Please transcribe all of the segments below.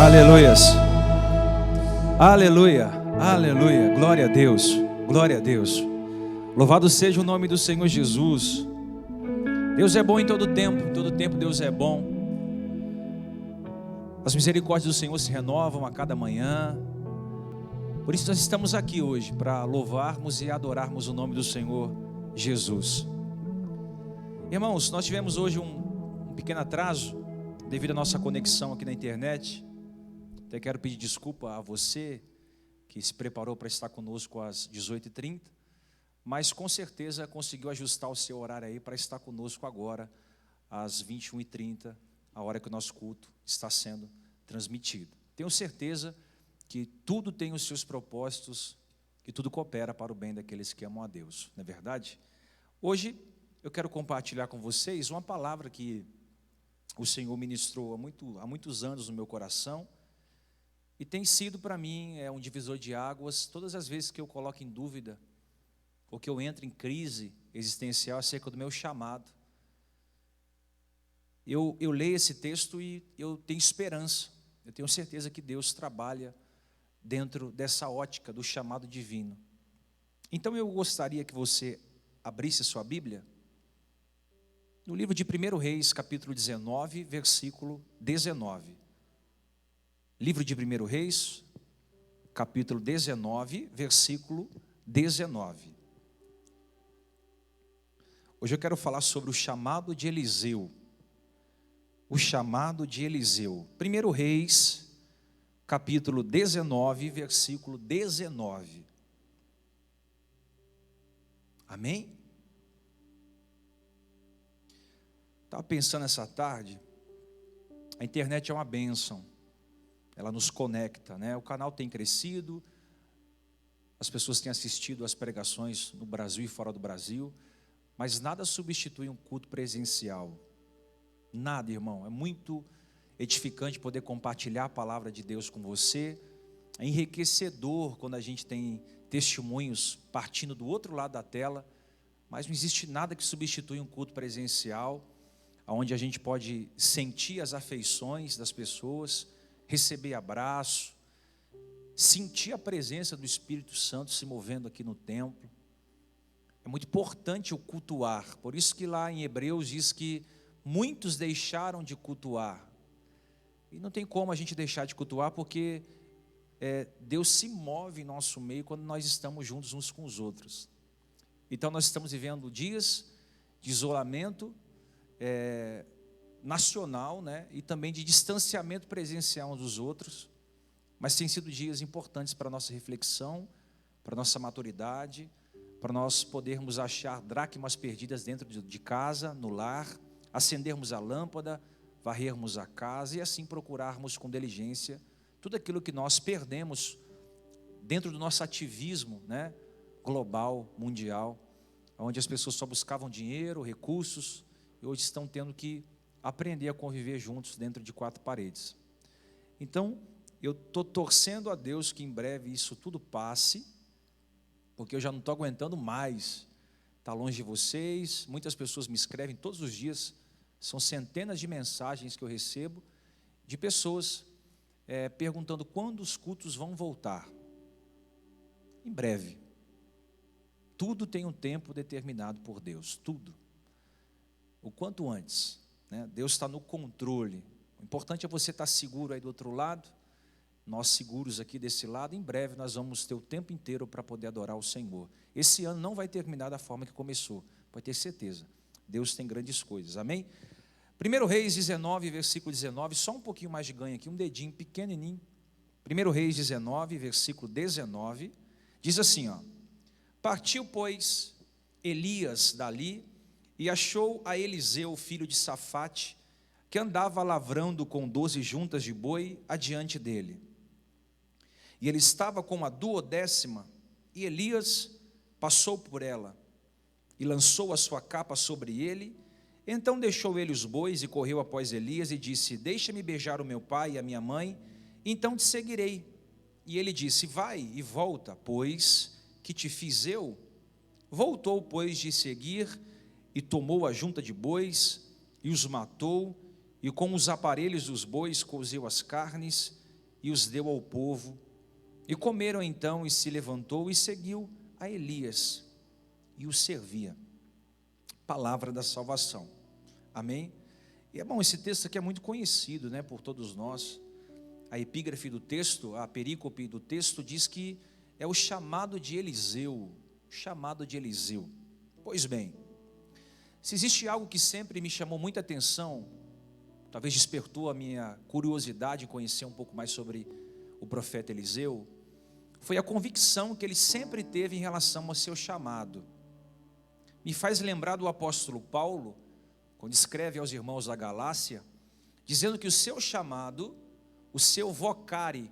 Aleluias. Aleluia. Aleluia. Glória a Deus. Glória a Deus. Louvado seja o nome do Senhor Jesus. Deus é bom em todo tempo Deus é bom. As misericórdias do Senhor se renovam a cada manhã. Por isso nós estamos aqui hoje para louvarmos e adorarmos o nome do Senhor Jesus. Irmãos, nós tivemos hoje um pequeno atraso devido à nossa conexão aqui na internet. Até quero pedir desculpa a você que se preparou para estar conosco às 18h30, mas com certeza conseguiu ajustar o seu horário aí para estar conosco agora às 21h30, a hora que o nosso culto está sendo transmitido. Tenho certeza que tudo tem os seus propósitos e tudo coopera para o bem daqueles que amam a Deus, não é verdade? Hoje eu quero compartilhar com vocês uma palavra que o Senhor ministrou há muitos anos no meu coração e tem sido para mim um divisor de águas todas as vezes que eu coloco em dúvida ou que eu entro em crise existencial acerca do meu chamado. Eu leio esse texto e eu tenho esperança, eu tenho certeza que Deus trabalha dentro dessa ótica do chamado divino. Então eu gostaria que você abrisse sua Bíblia no livro de 1 Reis, capítulo 19, versículo 19. Livro de 1 Reis, capítulo 19, versículo 19. Hoje eu quero falar sobre o chamado de Eliseu. O chamado de Eliseu. 1 Reis, capítulo 19, versículo 19. Amém? Estava pensando essa tarde, a internet é uma bênção, ela nos conecta, né? O canal tem crescido, as pessoas têm assistido às pregações no Brasil e fora do Brasil, mas nada substitui um culto presencial, nada, irmão. É muito edificante poder compartilhar a palavra de Deus com você, é enriquecedor quando a gente tem testemunhos partindo do outro lado da tela, mas não existe nada que substitui um culto presencial, onde a gente pode sentir as afeições das pessoas, receber abraço, sentir a presença do Espírito Santo se movendo aqui no templo. É muito importante o cultuar, por isso que lá em Hebreus diz que muitos deixaram de cultuar, e não tem como a gente deixar de cultuar, porque Deus se move em nosso meio quando nós estamos juntos uns com os outros. Então nós estamos vivendo dias de isolamento nacional, né? E também de distanciamento presencial uns dos outros, mas tem sido dias importantes para a nossa reflexão, para a nossa maturidade, para nós podermos achar dracmas perdidas dentro de casa, no lar, acendermos a lâmpada, varrermos a casa e assim procurarmos com diligência tudo aquilo que nós perdemos dentro do nosso ativismo, né? Global, mundial, onde as pessoas só buscavam dinheiro, recursos, e hoje estão tendo que aprender a conviver juntos dentro de quatro paredes. Então, eu estou torcendo a Deus que em breve isso tudo passe, porque eu já não estou aguentando mais estar longe de vocês. Muitas pessoas me escrevem todos os dias, são centenas de mensagens que eu recebo, de pessoas perguntando quando os cultos vão voltar. Em breve. Tudo tem um tempo determinado por Deus, tudo. O quanto antes, né? Deus está no controle. O importante é você estar seguro aí do outro lado, nós seguros aqui desse lado. Em breve nós vamos ter o tempo inteiro para poder adorar o Senhor. Esse ano não vai terminar da forma que começou, pode ter certeza. Deus tem grandes coisas, amém? 1 Reis 19, versículo 19, só um pouquinho mais de ganho aqui, um dedinho pequenininho. 1 Reis 19, versículo 19, diz assim, ó: Partiu, pois, Elias dali, e achou a Eliseu, filho de Safate, que andava lavrando com 12 juntas de boi adiante dele. E ele estava com a 12ª, e Elias passou por ela, e lançou a sua capa sobre ele. Então deixou ele os bois, e correu após Elias, e disse: Deixa-me beijar o meu pai e a minha mãe, então te seguirei. E ele disse: Vai e volta, pois que te fiz eu? Voltou, pois, de seguir, e tomou a junta de bois, e os matou, e com os aparelhos dos bois cozeu as carnes, e os deu ao povo. E comeram então, e se levantou e seguiu a Elias, e o servia. Palavra da salvação. Amém? E é bom, esse texto aqui é muito conhecido, né, por todos nós. A epígrafe do texto, a perícope do texto diz que é o chamado de Eliseu. Chamado de Eliseu. Pois bem, se existe algo que sempre me chamou muita atenção, talvez despertou a minha curiosidade em conhecer um pouco mais sobre o profeta Eliseu, foi a convicção que ele sempre teve em relação ao seu chamado. Me faz lembrar do apóstolo Paulo, quando escreve aos irmãos da Galácia, dizendo que o seu chamado, o seu vocare,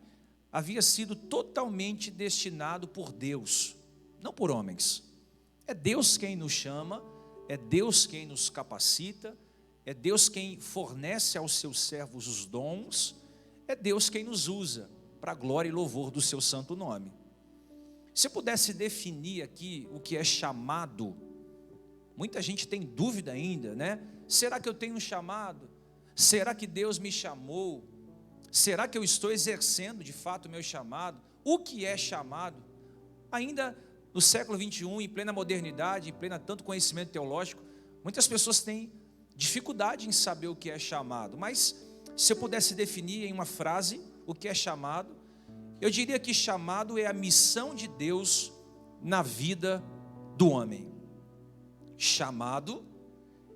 havia sido totalmente destinado por Deus, não por homens. É Deus quem nos chama, é Deus quem nos capacita, é Deus quem fornece aos seus servos os dons, é Deus quem nos usa para a glória e louvor do seu santo nome. Se eu pudesse definir aqui o que é chamado, muita gente tem dúvida ainda, né? Será que eu tenho um chamado? Será que Deus me chamou? Será que eu estou exercendo de fato o meu chamado? O que é chamado? Ainda no século 21, em plena modernidade, em plena tanto conhecimento teológico, muitas pessoas têm dificuldade em saber o que é chamado. Mas se eu pudesse definir em uma frase o que é chamado, eu diria que chamado é a missão de Deus na vida do homem. Chamado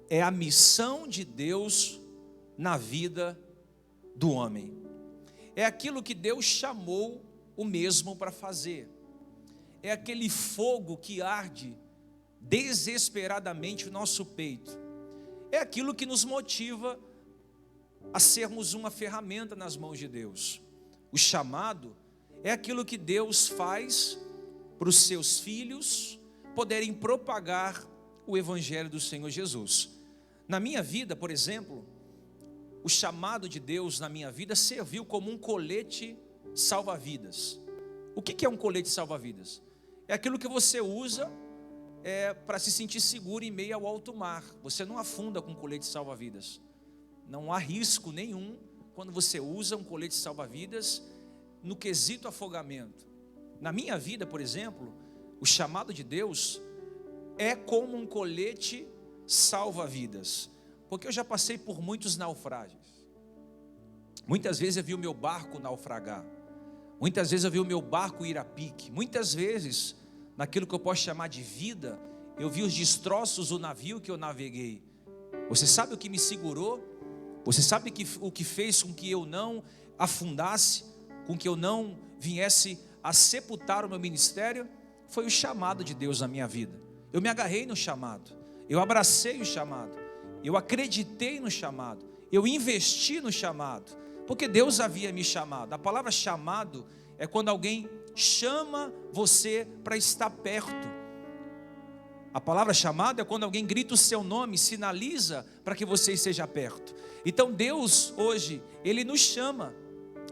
é a missão de Deus na vida do homem. É aquilo que Deus chamou o mesmo para fazer. É aquele fogo que arde desesperadamente o nosso peito. É aquilo que nos motiva a sermos uma ferramenta nas mãos de Deus. O chamado é aquilo que Deus faz para os seus filhos poderem propagar o evangelho do Senhor Jesus. Na minha vida, por exemplo, o chamado de Deus na minha vida serviu como um colete salva-vidas. O que é um colete salva-vidas? É aquilo que você usa para se sentir seguro em meio ao alto mar. Você não afunda com colete salva-vidas. Não há risco nenhum quando você usa um colete salva-vidas no quesito afogamento. Na minha vida, por exemplo, o chamado de Deus é como um colete salva-vidas, porque eu já passei por muitos naufrágios. Muitas vezes eu vi o meu barco naufragar, muitas vezes eu vi o meu barco ir a pique, muitas vezes, naquilo que eu posso chamar de vida, eu vi os destroços do navio que eu naveguei. Você sabe o que me segurou? Você sabe o que fez com que eu não afundasse, com que eu não viesse a sepultar o meu ministério? Foi o chamado de Deus na minha vida. Eu me agarrei no chamado, eu abracei o chamado, eu acreditei no chamado, eu investi no chamado, porque Deus havia me chamado. A palavra chamado é quando alguém chama você para estar perto. A palavra chamado é quando alguém grita o seu nome, sinaliza para que você esteja perto. Então Deus hoje, Ele nos chama,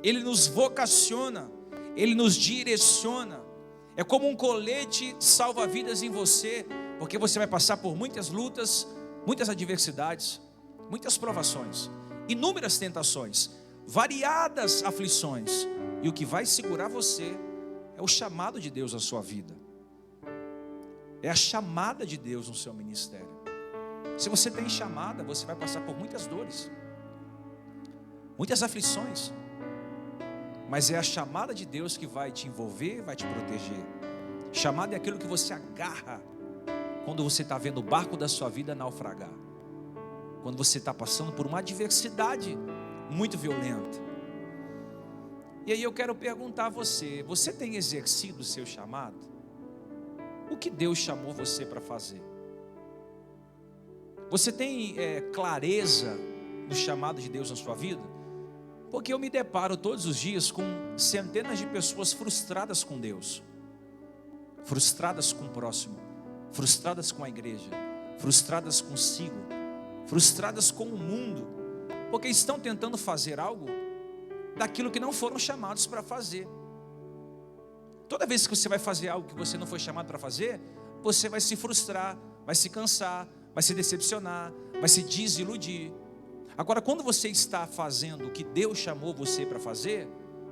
Ele nos vocaciona, Ele nos direciona. É como um colete salva-vidas em você, porque você vai passar por muitas lutas, muitas adversidades, muitas provações, inúmeras tentações, variadas aflições, e o que vai segurar você é o chamado de Deus na sua vida, é a chamada de Deus no seu ministério. Se você tem chamada, você vai passar por muitas dores, muitas aflições, mas é a chamada de Deus que vai te envolver, vai te proteger. Chamada é aquilo que você agarra quando você está vendo o barco da sua vida naufragar, quando você está passando por uma adversidade muito violenta. E aí eu quero perguntar a você: você tem exercido o seu chamado? O que Deus chamou você para fazer? Você tem clareza do chamado de Deus na sua vida? Porque eu me deparo todos os dias com centenas de pessoas frustradas com Deus, frustradas com o próximo, frustradas com a igreja, frustradas consigo, frustradas com o mundo, porque estão tentando fazer algo daquilo que não foram chamados para fazer. Toda vez que você vai fazer algo que você não foi chamado para fazer, você vai se frustrar, vai se cansar, vai se decepcionar, vai se desiludir. Agora, quando você está fazendo o que Deus chamou você para fazer,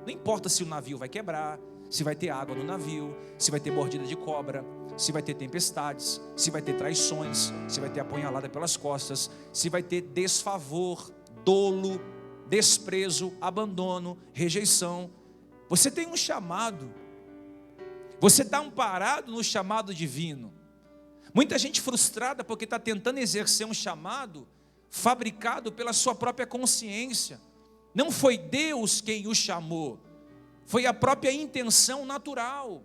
Não importa se o navio vai quebrar, se vai ter água no navio, se vai ter mordida de cobra, se vai ter tempestades, se vai ter traições, se vai ter apunhalada pelas costas, se vai ter desfavor, dolo, desprezo, abandono, rejeição. Você tem um chamado. Você está amparado no chamado divino. Muita gente frustrada porque está tentando exercer um chamado fabricado pela sua própria consciência. Não foi Deus quem o chamou, foi a própria intenção natural.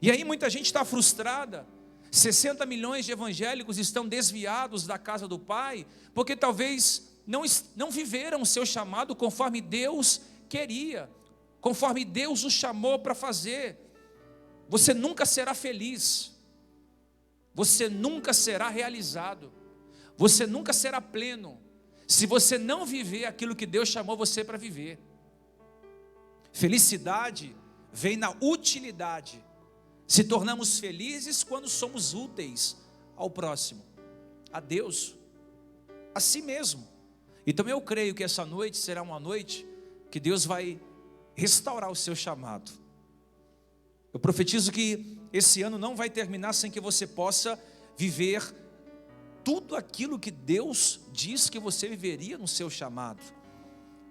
E aí muita gente está frustrada. 60 milhões de evangélicos estão desviados da casa do Pai, porque talvez não viveram o seu chamado conforme Deus queria, conforme Deus os chamou para fazer. Você nunca será feliz, você nunca será realizado, você nunca será pleno, se você não viver aquilo que Deus chamou você para viver. Felicidade vem na utilidade. Se tornamos felizes quando somos úteis ao próximo, a Deus, a si mesmo. Então eu creio que essa noite será uma noite que Deus vai restaurar o seu chamado. Eu profetizo que esse ano não vai terminar sem que você possa viver tudo aquilo que Deus diz que você viveria no seu chamado.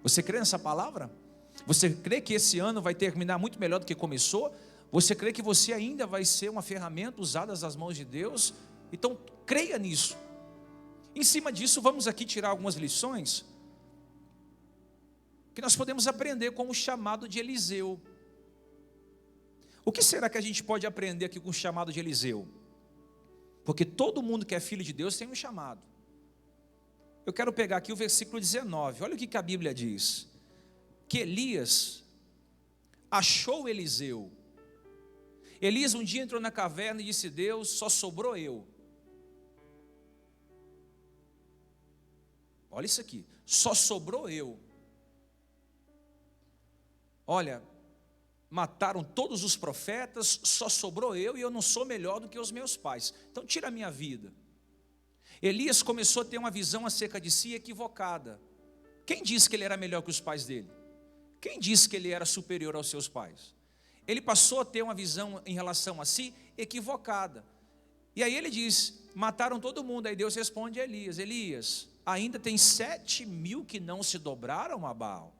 Você crê nessa palavra? Você crê que esse ano vai terminar muito melhor do que começou? Você crê que você ainda vai ser uma ferramenta usada nas mãos de Deus? Então creia nisso. Em cima disso, vamos aqui tirar algumas lições que nós podemos aprender com o chamado de Eliseu. O que será que a gente pode aprender aqui com o chamado de Eliseu? Porque todo mundo que é filho de Deus tem um chamado. Eu quero pegar aqui o versículo 19. Olha o que a Bíblia diz. Que Elias achou Eliseu. Elias um dia entrou na caverna e disse: Deus, só sobrou eu. Olha isso aqui, só sobrou eu. Olha, mataram todos os profetas, só sobrou eu e eu não sou melhor do que os meus pais. Então tira a minha vida. Elias começou a ter uma visão acerca de si equivocada. Quem disse que ele era melhor que os pais dele? Quem disse que ele era superior aos seus pais? Ele passou a ter uma visão em relação a si equivocada. E aí ele diz: mataram todo mundo. Aí Deus responde a Elias: Elias, ainda tem 7.000 que não se dobraram a Baal.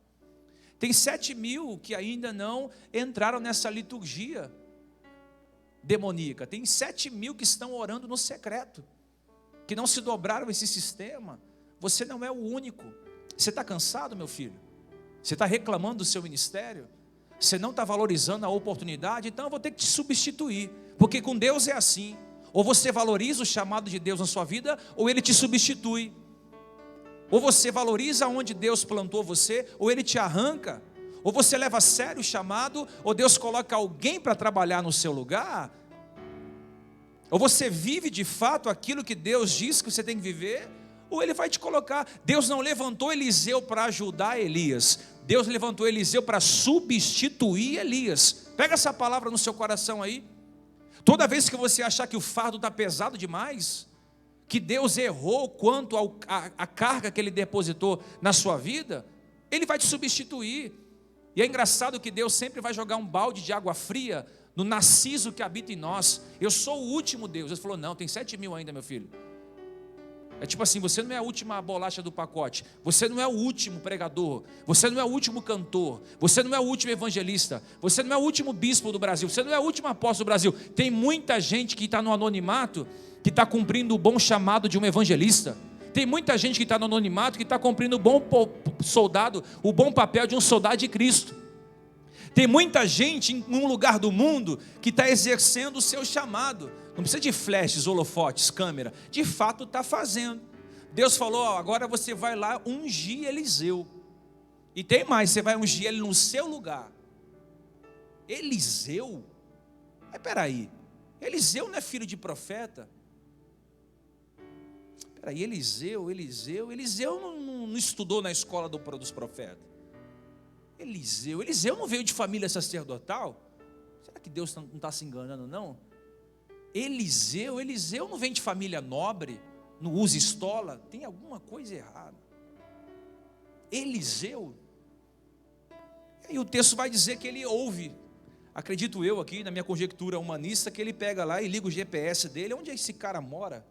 Tem 7.000 que ainda não entraram nessa liturgia demoníaca. Tem 7.000 que estão orando no secreto, que não se dobraram a esse sistema. Você não é o único. Você está cansado, meu filho? Você está reclamando do seu ministério? Você não está valorizando a oportunidade? Então eu vou ter que te substituir, porque com Deus é assim. Ou você valoriza o chamado de Deus na sua vida, ou Ele te substitui. Ou você valoriza onde Deus plantou você, ou Ele te arranca. Ou você leva a sério o chamado, ou Deus coloca alguém para trabalhar no seu lugar. Ou você vive de fato aquilo que Deus diz que você tem que viver, ou Ele vai te colocar. Deus não levantou Eliseu para ajudar Elias, Deus levantou Eliseu para substituir Elias. Pega essa palavra no seu coração aí. Toda vez que você achar que o fardo está pesado demais, que Deus errou quanto à carga que Ele depositou na sua vida, Ele vai te substituir. E é engraçado que Deus sempre vai jogar um balde de água fria no narciso que habita em nós. Eu sou o último Deus. Ele falou: não, tem 7.000 ainda, meu filho. É tipo assim, você não é a última bolacha do pacote, você não é o último pregador, você não é o último cantor, você não é o último evangelista, você não é o último bispo do Brasil, você não é o último apóstolo do Brasil. Tem muita gente que está no anonimato, que está cumprindo o bom chamado de um evangelista. Tem muita gente que está no anonimato, que está cumprindo o bom soldado, o bom papel de um soldado de Cristo. Tem muita gente em um lugar do mundo que está exercendo o seu chamado. Não precisa de flashes, holofotes, câmera. De fato está fazendo. Deus falou: ó, agora você vai lá ungir Eliseu. E tem mais, você vai ungir ele no seu lugar. Eliseu? Mas peraí, Eliseu não é filho de profeta? Peraí, Eliseu não estudou na escola dos profetas. Eliseu não veio de família sacerdotal? Será que Deus não está se enganando, não? Eliseu não vem de família nobre, não usa estola, tem alguma coisa errada. Eliseu E o texto vai dizer que ele ouve. Acredito eu aqui, na minha conjectura humanista, que ele pega lá e liga o GPS dele. Onde esse cara mora?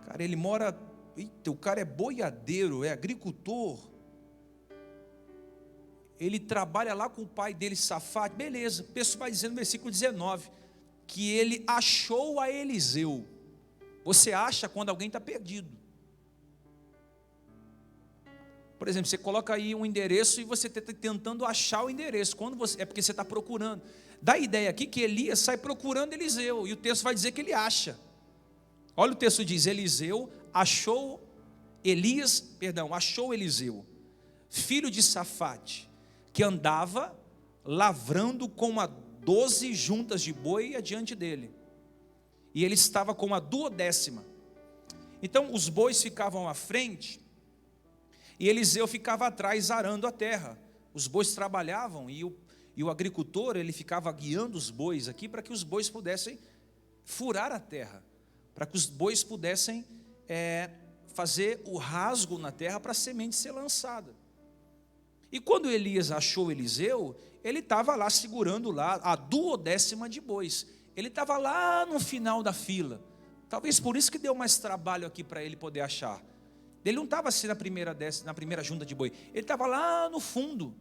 Cara, ele mora... Eita, o cara é boiadeiro, é agricultor. Ele trabalha lá com o pai dele, Safate. Beleza, o texto vai dizer no versículo 19, que ele achou a Eliseu. Você acha quando alguém está perdido. Por exemplo, você coloca aí um endereço e você está tentando achar o endereço. É porque você está procurando. Dá a ideia aqui que Elias sai procurando Eliseu. E o texto vai dizer que ele acha. Olha, o texto diz: achou Eliseu, filho de Safate, que andava lavrando com 12 juntas de boi adiante dele. E ele estava com a 12ª. Então os bois ficavam à frente e Eliseu ficava atrás arando a terra. Os bois trabalhavam e o agricultor, ele ficava guiando os bois aqui para que os bois pudessem furar a terra, para que os bois pudessem fazer o rasgo na terra para a semente ser lançada. E quando Elias achou Eliseu, ele estava lá segurando lá a 12ª de bois. Ele estava lá no final da fila. Talvez por isso que deu mais trabalho aqui para ele poder achar. Ele não estava assim na primeira junta de boi. Ele estava lá no fundo.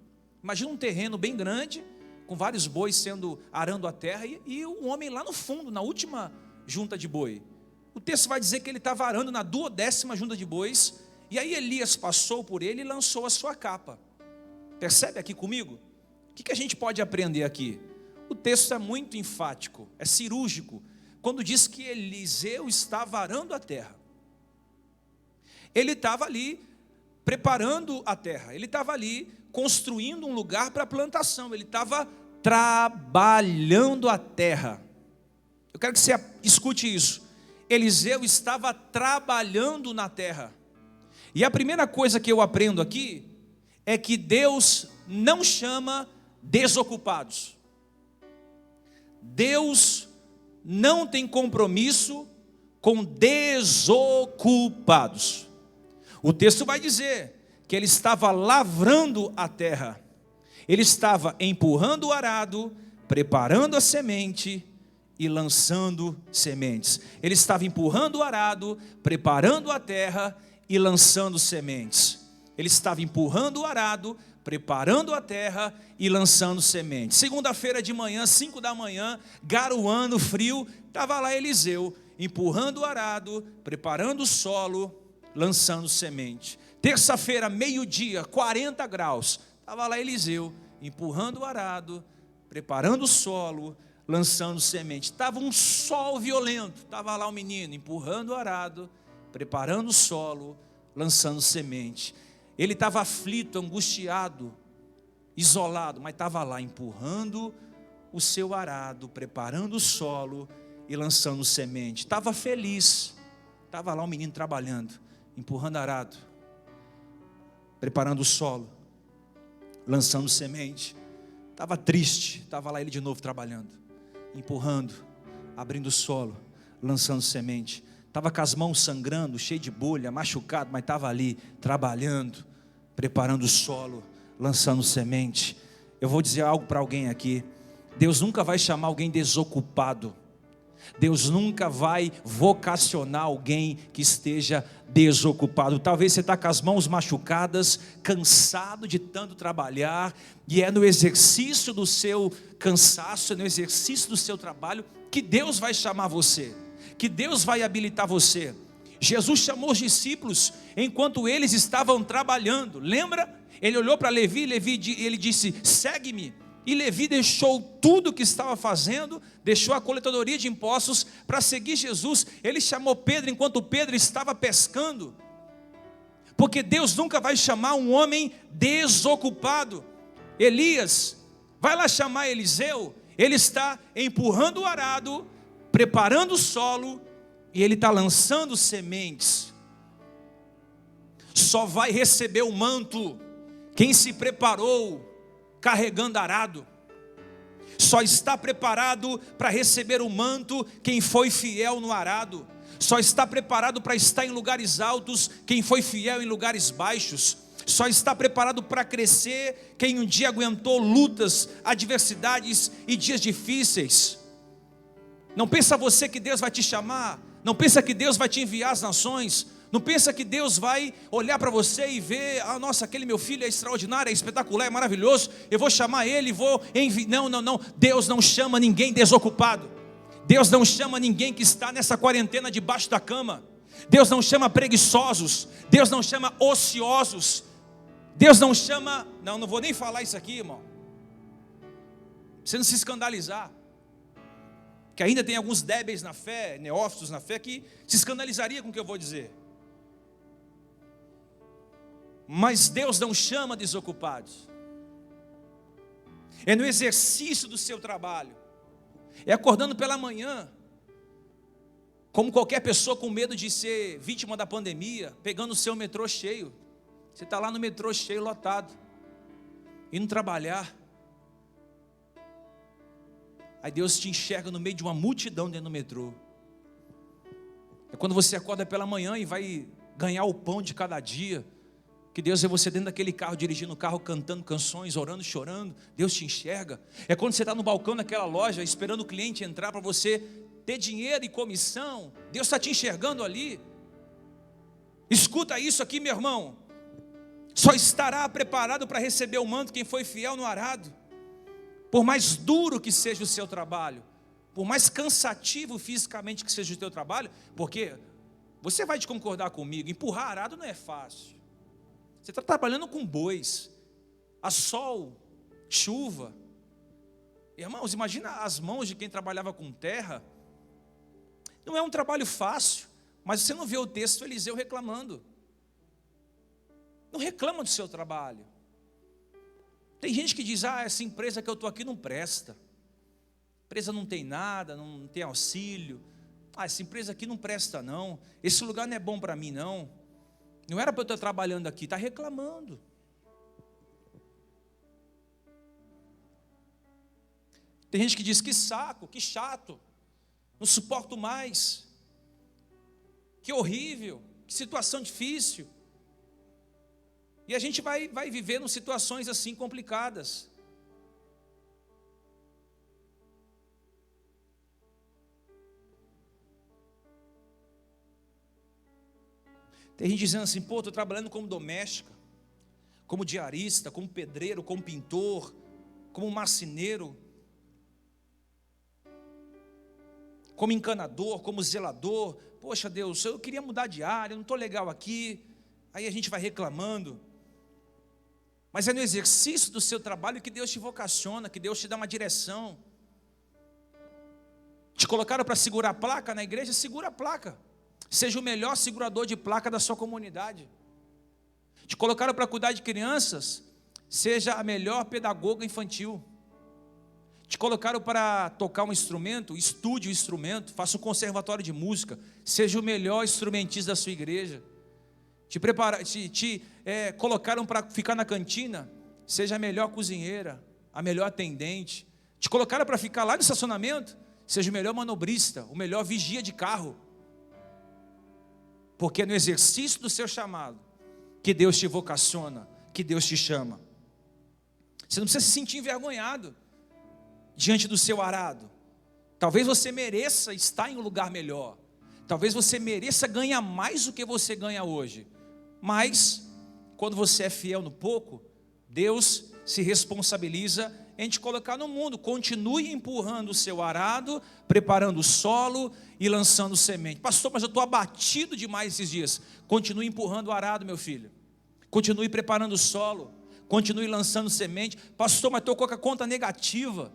Imagina um terreno bem grande, com vários bois arando a terra, e um homem lá no fundo, na última junta de boi. O texto vai dizer que ele estava arando na 12ª junta de bois, e aí Elias passou por ele e lançou a sua capa. Percebe aqui comigo? O que a gente pode aprender aqui? O texto é muito enfático, é cirúrgico, quando diz que Eliseu estava arando a terra. Ele estava ali preparando a terra, ele estava ali construindo um lugar para a plantação, ele estava trabalhando a terra. Eu quero que você escute isso. Eliseu estava trabalhando na terra. E a primeira coisa que eu aprendo aqui é que Deus não chama desocupados. Deus não tem compromisso com desocupados. O texto vai dizer que ele estava lavrando a terra, ele estava empurrando o arado, preparando a semente e lançando sementes. Ele estava empurrando o arado, preparando a terra e lançando sementes. Ele estava empurrando o arado, preparando a terra e lançando sementes. Segunda-feira de manhã, 5 da manhã, garoando, frio, estava lá Eliseu, empurrando o arado, preparando o solo, lançando semente. Terça-feira, meio-dia, 40 graus, estava lá Eliseu, empurrando o arado, preparando o solo, lançando semente. Estava um sol violento, estava lá o menino, empurrando o arado, preparando o solo, lançando semente. Ele estava aflito, angustiado, isolado, mas estava lá empurrando o seu arado, preparando o solo e lançando semente. Estava feliz, estava lá o menino trabalhando, empurrando arado, preparando o solo, lançando semente. Estava triste, estava lá ele de novo trabalhando, empurrando, abrindo o solo, lançando semente. Estava com as mãos sangrando, cheio de bolha, machucado, mas estava ali trabalhando, preparando o solo, lançando semente. Eu vou dizer algo para alguém aqui: Deus nunca vai chamar alguém desocupado. Deus nunca vai vocacionar alguém que esteja desocupado. Talvez você está com as mãos machucadas, cansado de tanto trabalhar, e é no exercício do seu cansaço, é no exercício do seu trabalho que Deus vai chamar você, que Deus vai habilitar você. Jesus chamou os discípulos enquanto eles estavam trabalhando, lembra? Ele olhou para Levi, ele disse: segue-me. E Levi deixou tudo o que estava fazendo, deixou a coletadoria de impostos para seguir Jesus. Ele chamou Pedro enquanto Pedro estava pescando, porque Deus nunca vai chamar um homem desocupado. Elias vai lá chamar Eliseu, ele está empurrando o arado, preparando o solo, e ele está lançando sementes. Só vai receber o manto quem se preparou carregando arado. Só está preparado para receber o manto quem foi fiel no arado. Só está preparado para estar em lugares altos quem foi fiel em lugares baixos. Só está preparado para crescer quem um dia aguentou lutas, adversidades e dias difíceis. Não pensa você que Deus vai te chamar, não pensa que Deus vai te enviar às nações, não pensa que Deus vai olhar para você e ver, nossa, aquele meu filho é extraordinário, é espetacular, é maravilhoso, eu vou chamar ele, vou enviar. Não, Deus não chama ninguém desocupado, Deus não chama ninguém que está nessa quarentena debaixo da cama, Deus não chama preguiçosos, Deus não chama ociosos, Deus não chama, não vou nem falar isso aqui, irmão, pra você não se escandalizar, que ainda tem alguns débeis na fé, neófitos na fé, que se escandalizaria com o que eu vou dizer. Mas Deus não chama desocupados. É no exercício do seu trabalho, é acordando pela manhã, como qualquer pessoa com medo de ser vítima da pandemia, pegando o seu metrô cheio. Você está lá no metrô cheio, lotado, indo trabalhar. Aí Deus te enxerga no meio de uma multidão dentro do metrô. É quando você acorda pela manhã e vai ganhar o pão de cada dia, que Deus vê você dentro daquele carro, dirigindo o carro, cantando canções, orando, chorando. Deus te enxerga. É quando você está no balcão daquela loja, esperando o cliente entrar para você ter dinheiro e comissão. Deus está te enxergando ali. Escuta isso aqui, meu irmão. Só estará preparado para receber o manto quem foi fiel no arado. Por mais duro que seja o seu trabalho, por mais cansativo fisicamente que seja o teu trabalho, porque você vai te concordar comigo, empurrar arado não é fácil. Você está trabalhando com bois, a sol, chuva. Irmãos, imagina as mãos de quem trabalhava com terra. Não é um trabalho fácil, mas você não vê o texto Eliseu reclamando. Não reclama do seu trabalho. Tem gente que diz, essa empresa que eu estou aqui não presta. A empresa não tem nada, não tem auxílio. Essa empresa aqui não presta não. Esse lugar não é bom para mim não. Não era para eu estar trabalhando aqui, está reclamando. Tem gente que diz, que saco, que chato. Não suporto mais. Que horrível, que situação difícil. E a gente vai vivendo situações assim complicadas. Tem gente dizendo assim, estou trabalhando como doméstica, como diarista, como pedreiro, como pintor, como marceneiro, como encanador, como zelador. Poxa Deus, eu queria mudar de área, não estou legal aqui. Aí a gente vai reclamando. Mas é no exercício do seu trabalho que Deus te vocaciona, que Deus te dá uma direção. Te colocaram para segurar a placa na igreja, segura a placa. Seja o melhor segurador de placa da sua comunidade. Te colocaram para cuidar de crianças, seja a melhor pedagoga infantil. Te colocaram para tocar um instrumento, estude o instrumento, faça um conservatório de música, seja o melhor instrumentista da sua igreja. Colocaram para ficar na cantina, seja a melhor cozinheira, a melhor atendente. Te colocaram para ficar lá no estacionamento, seja o melhor manobrista, o melhor vigia de carro. Porque é no exercício do seu chamado que Deus te vocaciona, que Deus te chama. Você não precisa se sentir envergonhado diante do seu arado. Talvez você mereça estar em um lugar melhor. Talvez você mereça ganhar mais do que você ganha hoje. Mas, quando você é fiel no pouco, Deus se responsabiliza em te colocar no mundo. Continue empurrando o seu arado, preparando o solo e lançando semente. Pastor, mas eu estou abatido demais esses dias. Continue empurrando o arado, meu filho. Continue preparando o solo. Continue lançando semente. Pastor, mas estou com a conta negativa.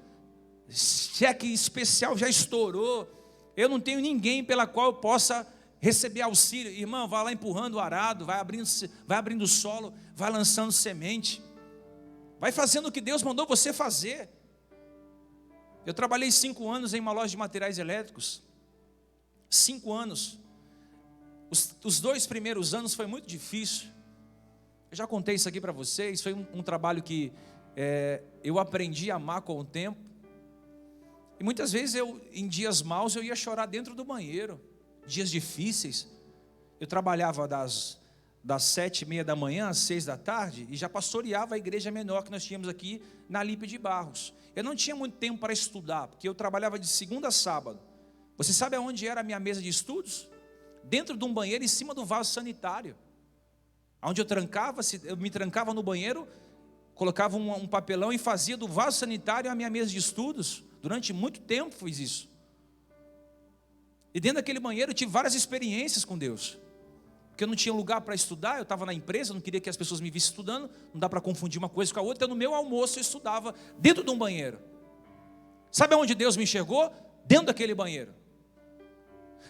Cheque especial já estourou. Eu não tenho ninguém pela qual eu possa receber auxílio. Irmão, vai lá empurrando o arado, vai abrindo o solo, vai lançando semente. Vai fazendo o que Deus mandou você fazer. Eu trabalhei 5 anos em uma loja de materiais elétricos. 5 anos. Os 2 primeiros anos foi muito difícil. Eu já contei isso aqui para vocês. Foi um trabalho que eu aprendi a amar com o tempo. E muitas vezes em dias maus eu ia chorar dentro do banheiro. Dias difíceis. Eu trabalhava das das 7h30 da manhã às 6 da tarde, e já pastoreava a igreja menor que nós tínhamos aqui na Lípia de Barros. Eu não tinha muito tempo para estudar, porque eu trabalhava de segunda a sábado. Você sabe aonde era a minha mesa de estudos? Dentro de um banheiro, em cima do vaso sanitário. Onde eu me trancava no banheiro, colocava um papelão e fazia do vaso sanitário a minha mesa de estudos. Durante muito tempo fiz isso. E dentro daquele banheiro eu tive várias experiências com Deus. Porque eu não tinha lugar para estudar, eu estava na empresa, não queria que as pessoas me vissem estudando, não dá para confundir uma coisa com a outra, então no meu almoço eu estudava dentro de um banheiro. Sabe aonde Deus me enxergou? Dentro daquele banheiro.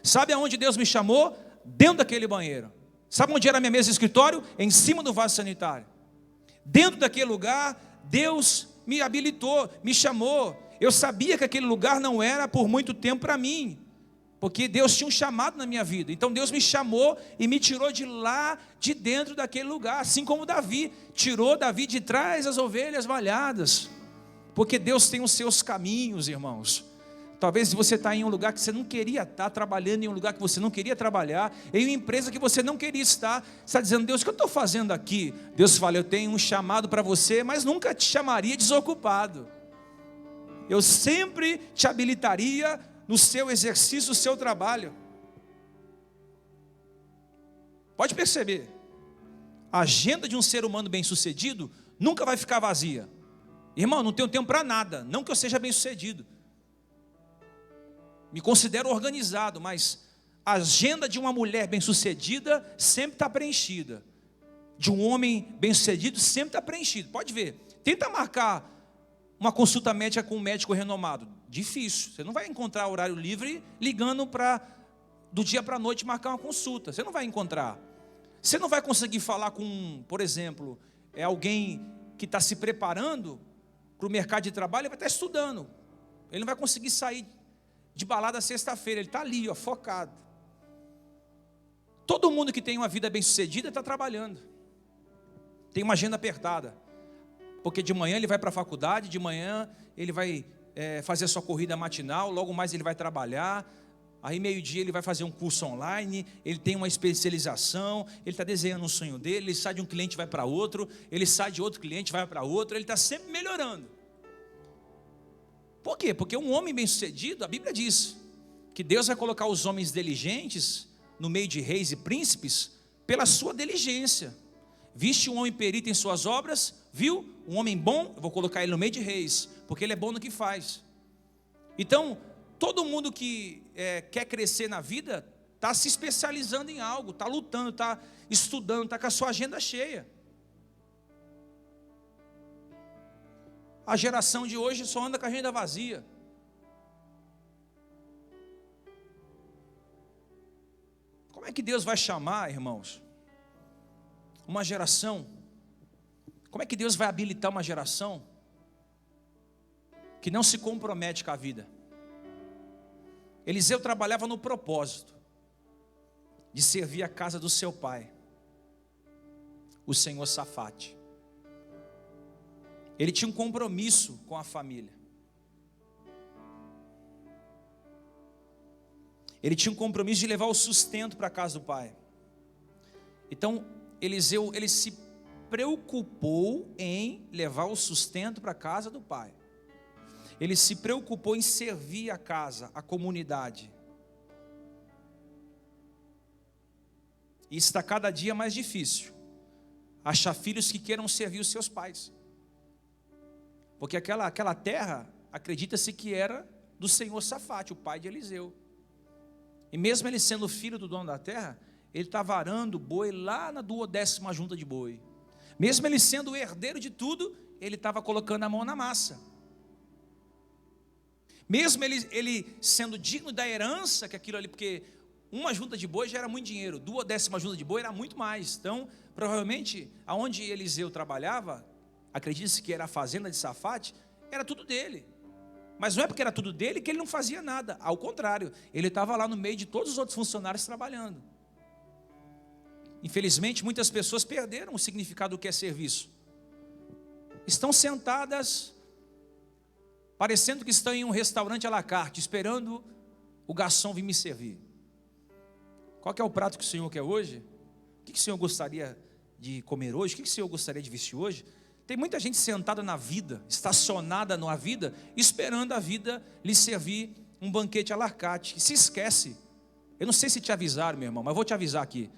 Sabe aonde Deus me chamou? Dentro daquele banheiro. Sabe onde era a minha mesa de escritório? Em cima do vaso sanitário. Dentro daquele lugar, Deus me habilitou, me chamou. Eu sabia que aquele lugar não era por muito tempo para mim, porque Deus tinha um chamado na minha vida. Então Deus me chamou e me tirou de lá, de dentro daquele lugar. Assim como Davi, tirou Davi de trás das ovelhas malhadas. Porque Deus tem os seus caminhos, irmãos. Talvez você está em um lugar que você não queria estar, trabalhando em um lugar que você não queria trabalhar, em uma empresa que você não queria estar. Você está dizendo: Deus, o que eu estou fazendo aqui? Deus fala: eu tenho um chamado para você, mas nunca te chamaria desocupado. Eu sempre te habilitaria no seu exercício, no seu trabalho. Pode perceber, a agenda de um ser humano bem-sucedido nunca vai ficar vazia. Irmão, não tenho tempo para nada, não que eu seja bem-sucedido. Me considero organizado, mas a agenda de uma mulher bem-sucedida sempre está preenchida. De um homem bem-sucedido sempre está preenchido. Pode ver, tenta marcar uma consulta médica com um médico renomado. Difícil, você não vai encontrar horário livre ligando do dia para a noite marcar uma consulta. Você não vai encontrar. Você não vai conseguir falar com, por exemplo, alguém que está se preparando para o mercado de trabalho, ele vai estar estudando. Ele não vai conseguir sair de balada sexta-feira, ele está ali, ó, focado. Todo mundo que tem uma vida bem-sucedida está trabalhando. Tem uma agenda apertada. Porque de manhã ele vai para a faculdade, de manhã ele vai fazer a sua corrida matinal, logo mais ele vai trabalhar, aí meio-dia ele vai fazer um curso online, ele tem uma especialização, ele está desenhando um sonho dele, ele sai de um cliente e vai para outro, ele sai de outro cliente e vai para outro, ele está sempre melhorando. Por quê? Porque um homem bem-sucedido, a Bíblia diz que Deus vai colocar os homens diligentes no meio de reis e príncipes pela sua diligência. Viste um homem perito em suas obras, viu? Um homem bom, eu vou colocar ele no meio de reis, porque ele é bom no que faz. Então, todo mundo que quer crescer na vida, está se especializando em algo, está lutando, está estudando, está com a sua agenda cheia. A geração de hoje só anda com a agenda vazia. Como é que Deus vai chamar, irmãos, uma geração? Como é que Deus vai habilitar uma geração que não se compromete com a vida? Eliseu trabalhava no propósito de servir a casa do seu pai, o senhor Safate. Ele tinha um compromisso com a família. Ele tinha um compromisso de levar o sustento para a casa do pai. Então, Eliseu, ele se preocupou em levar o sustento para a casa do pai. Ele se preocupou em servir a casa, a comunidade. E está cada dia mais difícil achar filhos que queiram servir os seus pais. Porque aquela terra, acredita-se que era do senhor Safate, o pai de Eliseu. E mesmo ele sendo filho do dono da terra, ele estava arando boi lá na 12ª junta de boi. Mesmo ele sendo o herdeiro de tudo, ele estava colocando a mão na massa. Mesmo ele sendo digno da herança, que aquilo ali, porque uma junta de boi já era muito dinheiro, 12ª junta de boi era muito mais. Então, provavelmente, aonde Eliseu trabalhava, acredita-se que era a fazenda de Safate, era tudo dele. Mas não é porque era tudo dele que ele não fazia nada. Ao contrário, ele estava lá no meio de todos os outros funcionários trabalhando. Infelizmente, muitas pessoas perderam o significado do que é serviço. Estão sentadas, parecendo que estão em um restaurante à la carte, esperando o garçom vir me servir. Qual que é o prato que o Senhor quer hoje? O que o Senhor gostaria de comer hoje? O que o Senhor gostaria de vestir hoje? Tem muita gente sentada na vida, estacionada na vida, esperando a vida lhe servir um banquete à la carte. Se esquece. Eu não sei se te avisaram, meu irmão, mas vou te avisar aqui.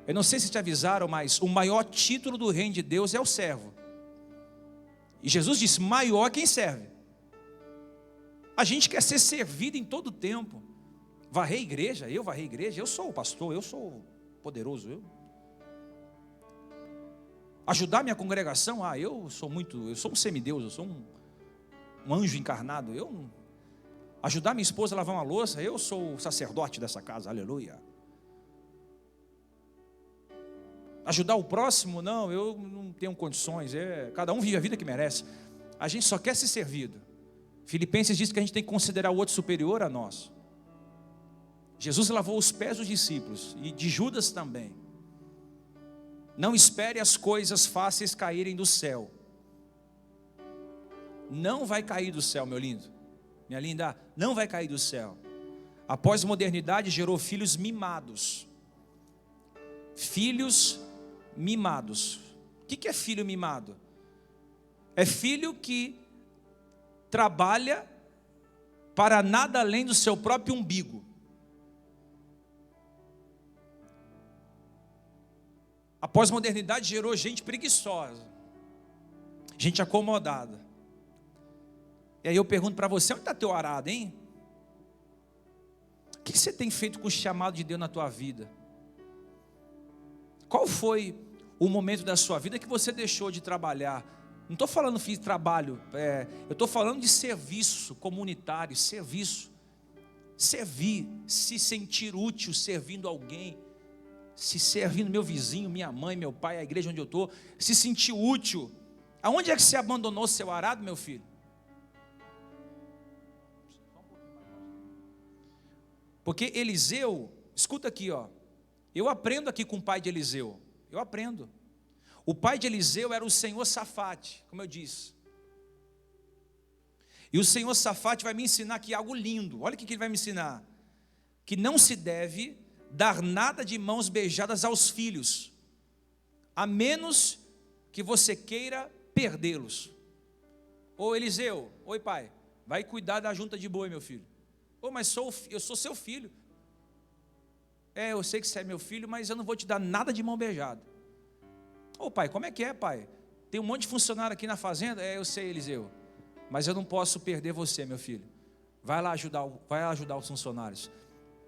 Eu não sei se te avisaram, mas o maior título do reino de Deus é o servo. E Jesus disse, maior quem serve. A gente quer ser servido em todo o tempo. Varrer a igreja, eu sou o pastor, eu sou o poderoso, ajudar minha congregação, eu sou um semideus, eu sou um anjo encarnado, ajudar minha esposa a lavar uma louça, eu sou o sacerdote dessa casa, aleluia. Ajudar o próximo, não, eu não tenho condições, cada um vive a vida que merece. A gente só quer ser servido. Filipenses diz que a gente tem que considerar o outro superior a nós. Jesus lavou os pés dos discípulos e de Judas também. Não espere as coisas fáceis caírem do céu. Não vai cair do céu, meu lindo, minha linda, não vai cair do céu. A pós-modernidade gerou filhos mimados. Filhos mimados. O que é filho mimado? É filho que trabalha para nada além do seu próprio umbigo. A pós-modernidade gerou gente preguiçosa, gente acomodada. E aí eu pergunto para você, onde está teu arado, hein? O que você tem feito com o chamado de Deus na tua vida? Qual foi o momento da sua vida que você deixou de trabalhar? Não estou falando de trabalho, eu estou falando de serviço comunitário, serviço. Servir, se sentir útil servindo alguém, se servindo meu vizinho, minha mãe, meu pai, a igreja onde eu estou, se sentir útil. Aonde é que você abandonou seu arado, meu filho? Porque Eliseu, escuta aqui, eu aprendo aqui com o pai de Eliseu, eu aprendo. O pai de Eliseu era o senhor Safate, como eu disse. E o senhor Safate vai me ensinar aqui algo lindo. Olha o que ele vai me ensinar. Que não se deve dar nada de mãos beijadas aos filhos, a menos que você queira perdê-los. Ô Eliseu, oi pai, vai cuidar da junta de boi, meu filho. Mas eu sou seu filho. Eu sei que você é meu filho, mas eu não vou te dar nada de mão beijada. Ô pai, como é que é, pai? Tem um monte de funcionário aqui na fazenda. Eu sei, Eliseu, mas eu não posso perder você, meu filho. Vai lá ajudar os funcionários.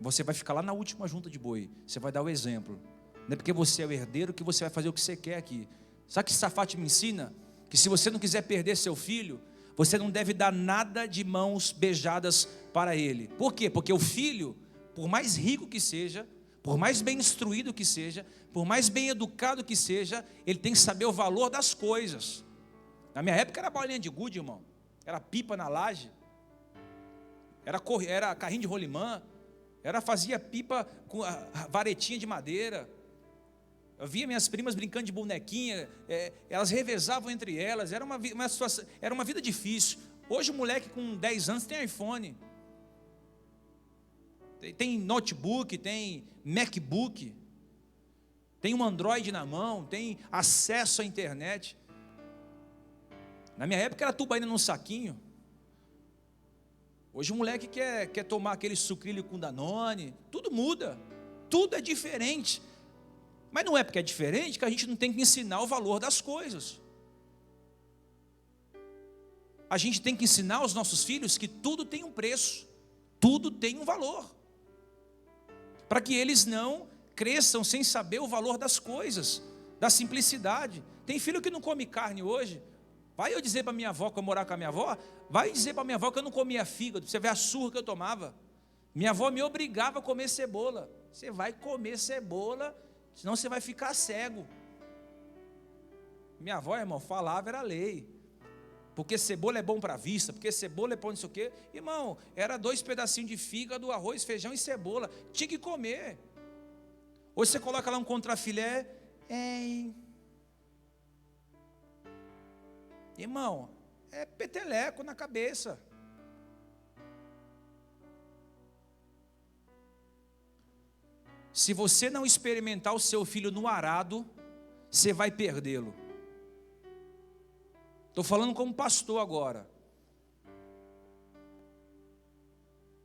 Você vai ficar lá na última junta de boi. Você vai dar o exemplo. Não é porque você é o herdeiro que você vai fazer o que você quer aqui. Sabe que Safate me ensina? Que se você não quiser perder seu filho, você não deve dar nada de mãos beijadas para ele. Por quê? Porque o filho, por mais rico que seja, por mais bem instruído que seja, por mais bem educado que seja, ele tem que saber o valor das coisas. Na minha época era bolinha de gude, irmão. Era pipa na laje. Era carrinho de rolimã. Fazia pipa com a varetinha de madeira. Eu via minhas primas brincando de bonequinha, elas revezavam entre elas, era uma vida difícil. Hoje o moleque com 10 anos tem iPhone, tem notebook, tem MacBook, tem um Android na mão, tem acesso à internet. Na minha época era tubaína num saquinho. Hoje o moleque quer tomar aquele sucrilho com Danone, tudo muda, tudo é diferente. Mas não é porque é diferente que a gente não tem que ensinar o valor das coisas. A gente tem que ensinar aos nossos filhos que tudo tem um preço, tudo tem um valor, para que eles não cresçam sem saber o valor das coisas, da simplicidade. Tem filho que não come carne hoje. Vai eu dizer para minha avó, quando eu morar com a minha avó, vai dizer para minha avó que eu não comia fígado, você vê a surra que eu tomava. Minha avó me obrigava a comer cebola. Você vai comer cebola, senão você vai ficar cego. Minha avó, irmão, falava, era lei. Porque cebola é bom para a vista, porque cebola é bom não sei o quê. Irmão, era 2 pedacinhos de fígado, arroz, feijão e cebola. Tinha que comer. Hoje você coloca lá um contrafilé. Irmão, é peteleco na cabeça. Se você não experimentar o seu filho no arado, você vai perdê-lo. Estou falando como pastor agora.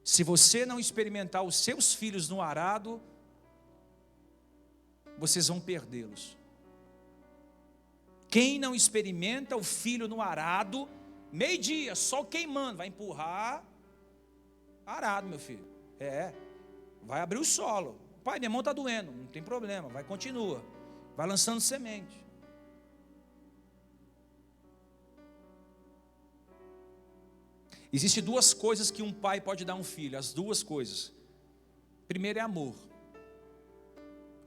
Se você não experimentar os seus filhos no arado, vocês vão perdê-los. Quem não experimenta o filho no arado, meio-dia, só queimando, vai empurrar arado, meu filho. Vai abrir o solo. Pai, minha mão está doendo, não tem problema, vai, continua. Vai lançando semente. Existem duas coisas que um pai pode dar a um filho, as duas coisas. Primeiro é amor.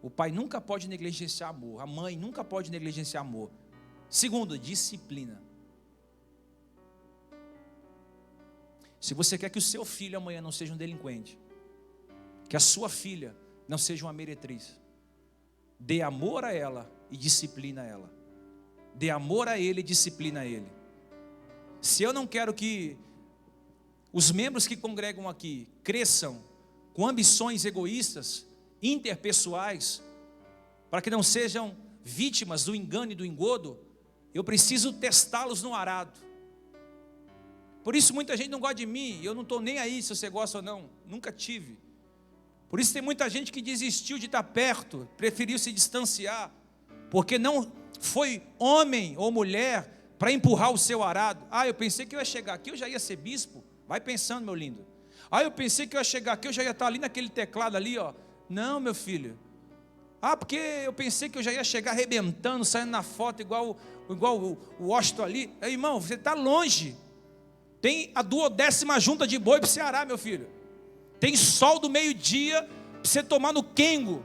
O pai nunca pode negligenciar amor, a mãe nunca pode negligenciar amor. Segundo, disciplina. Se você quer que o seu filho amanhã não seja um delinquente, que a sua filha não seja uma meretriz, dê amor a ela e disciplina ela. Dê amor a ele e disciplina ele. Se eu não quero que os membros que congregam aqui cresçam com ambições egoístas, interpessoais, para que não sejam vítimas do engano e do engodo, eu preciso testá-los no arado. Por isso muita gente não gosta de mim, eu não estou nem aí se você gosta ou não, nunca tive. Por isso tem muita gente que desistiu de estar perto, preferiu se distanciar, porque não foi homem ou mulher para empurrar o seu arado. Eu pensei que eu ia chegar aqui, eu já ia ser bispo. Vai pensando, meu lindo. Eu pensei que eu ia chegar aqui, eu já ia estar ali naquele teclado ali, ó. Não, meu filho. Porque eu pensei que eu já ia chegar arrebentando, saindo na foto igual o Washington ali. Irmão, você está longe. Tem a 12ª junta de boi para você arar, meu filho. Tem sol do meio-dia para você tomar no quengo.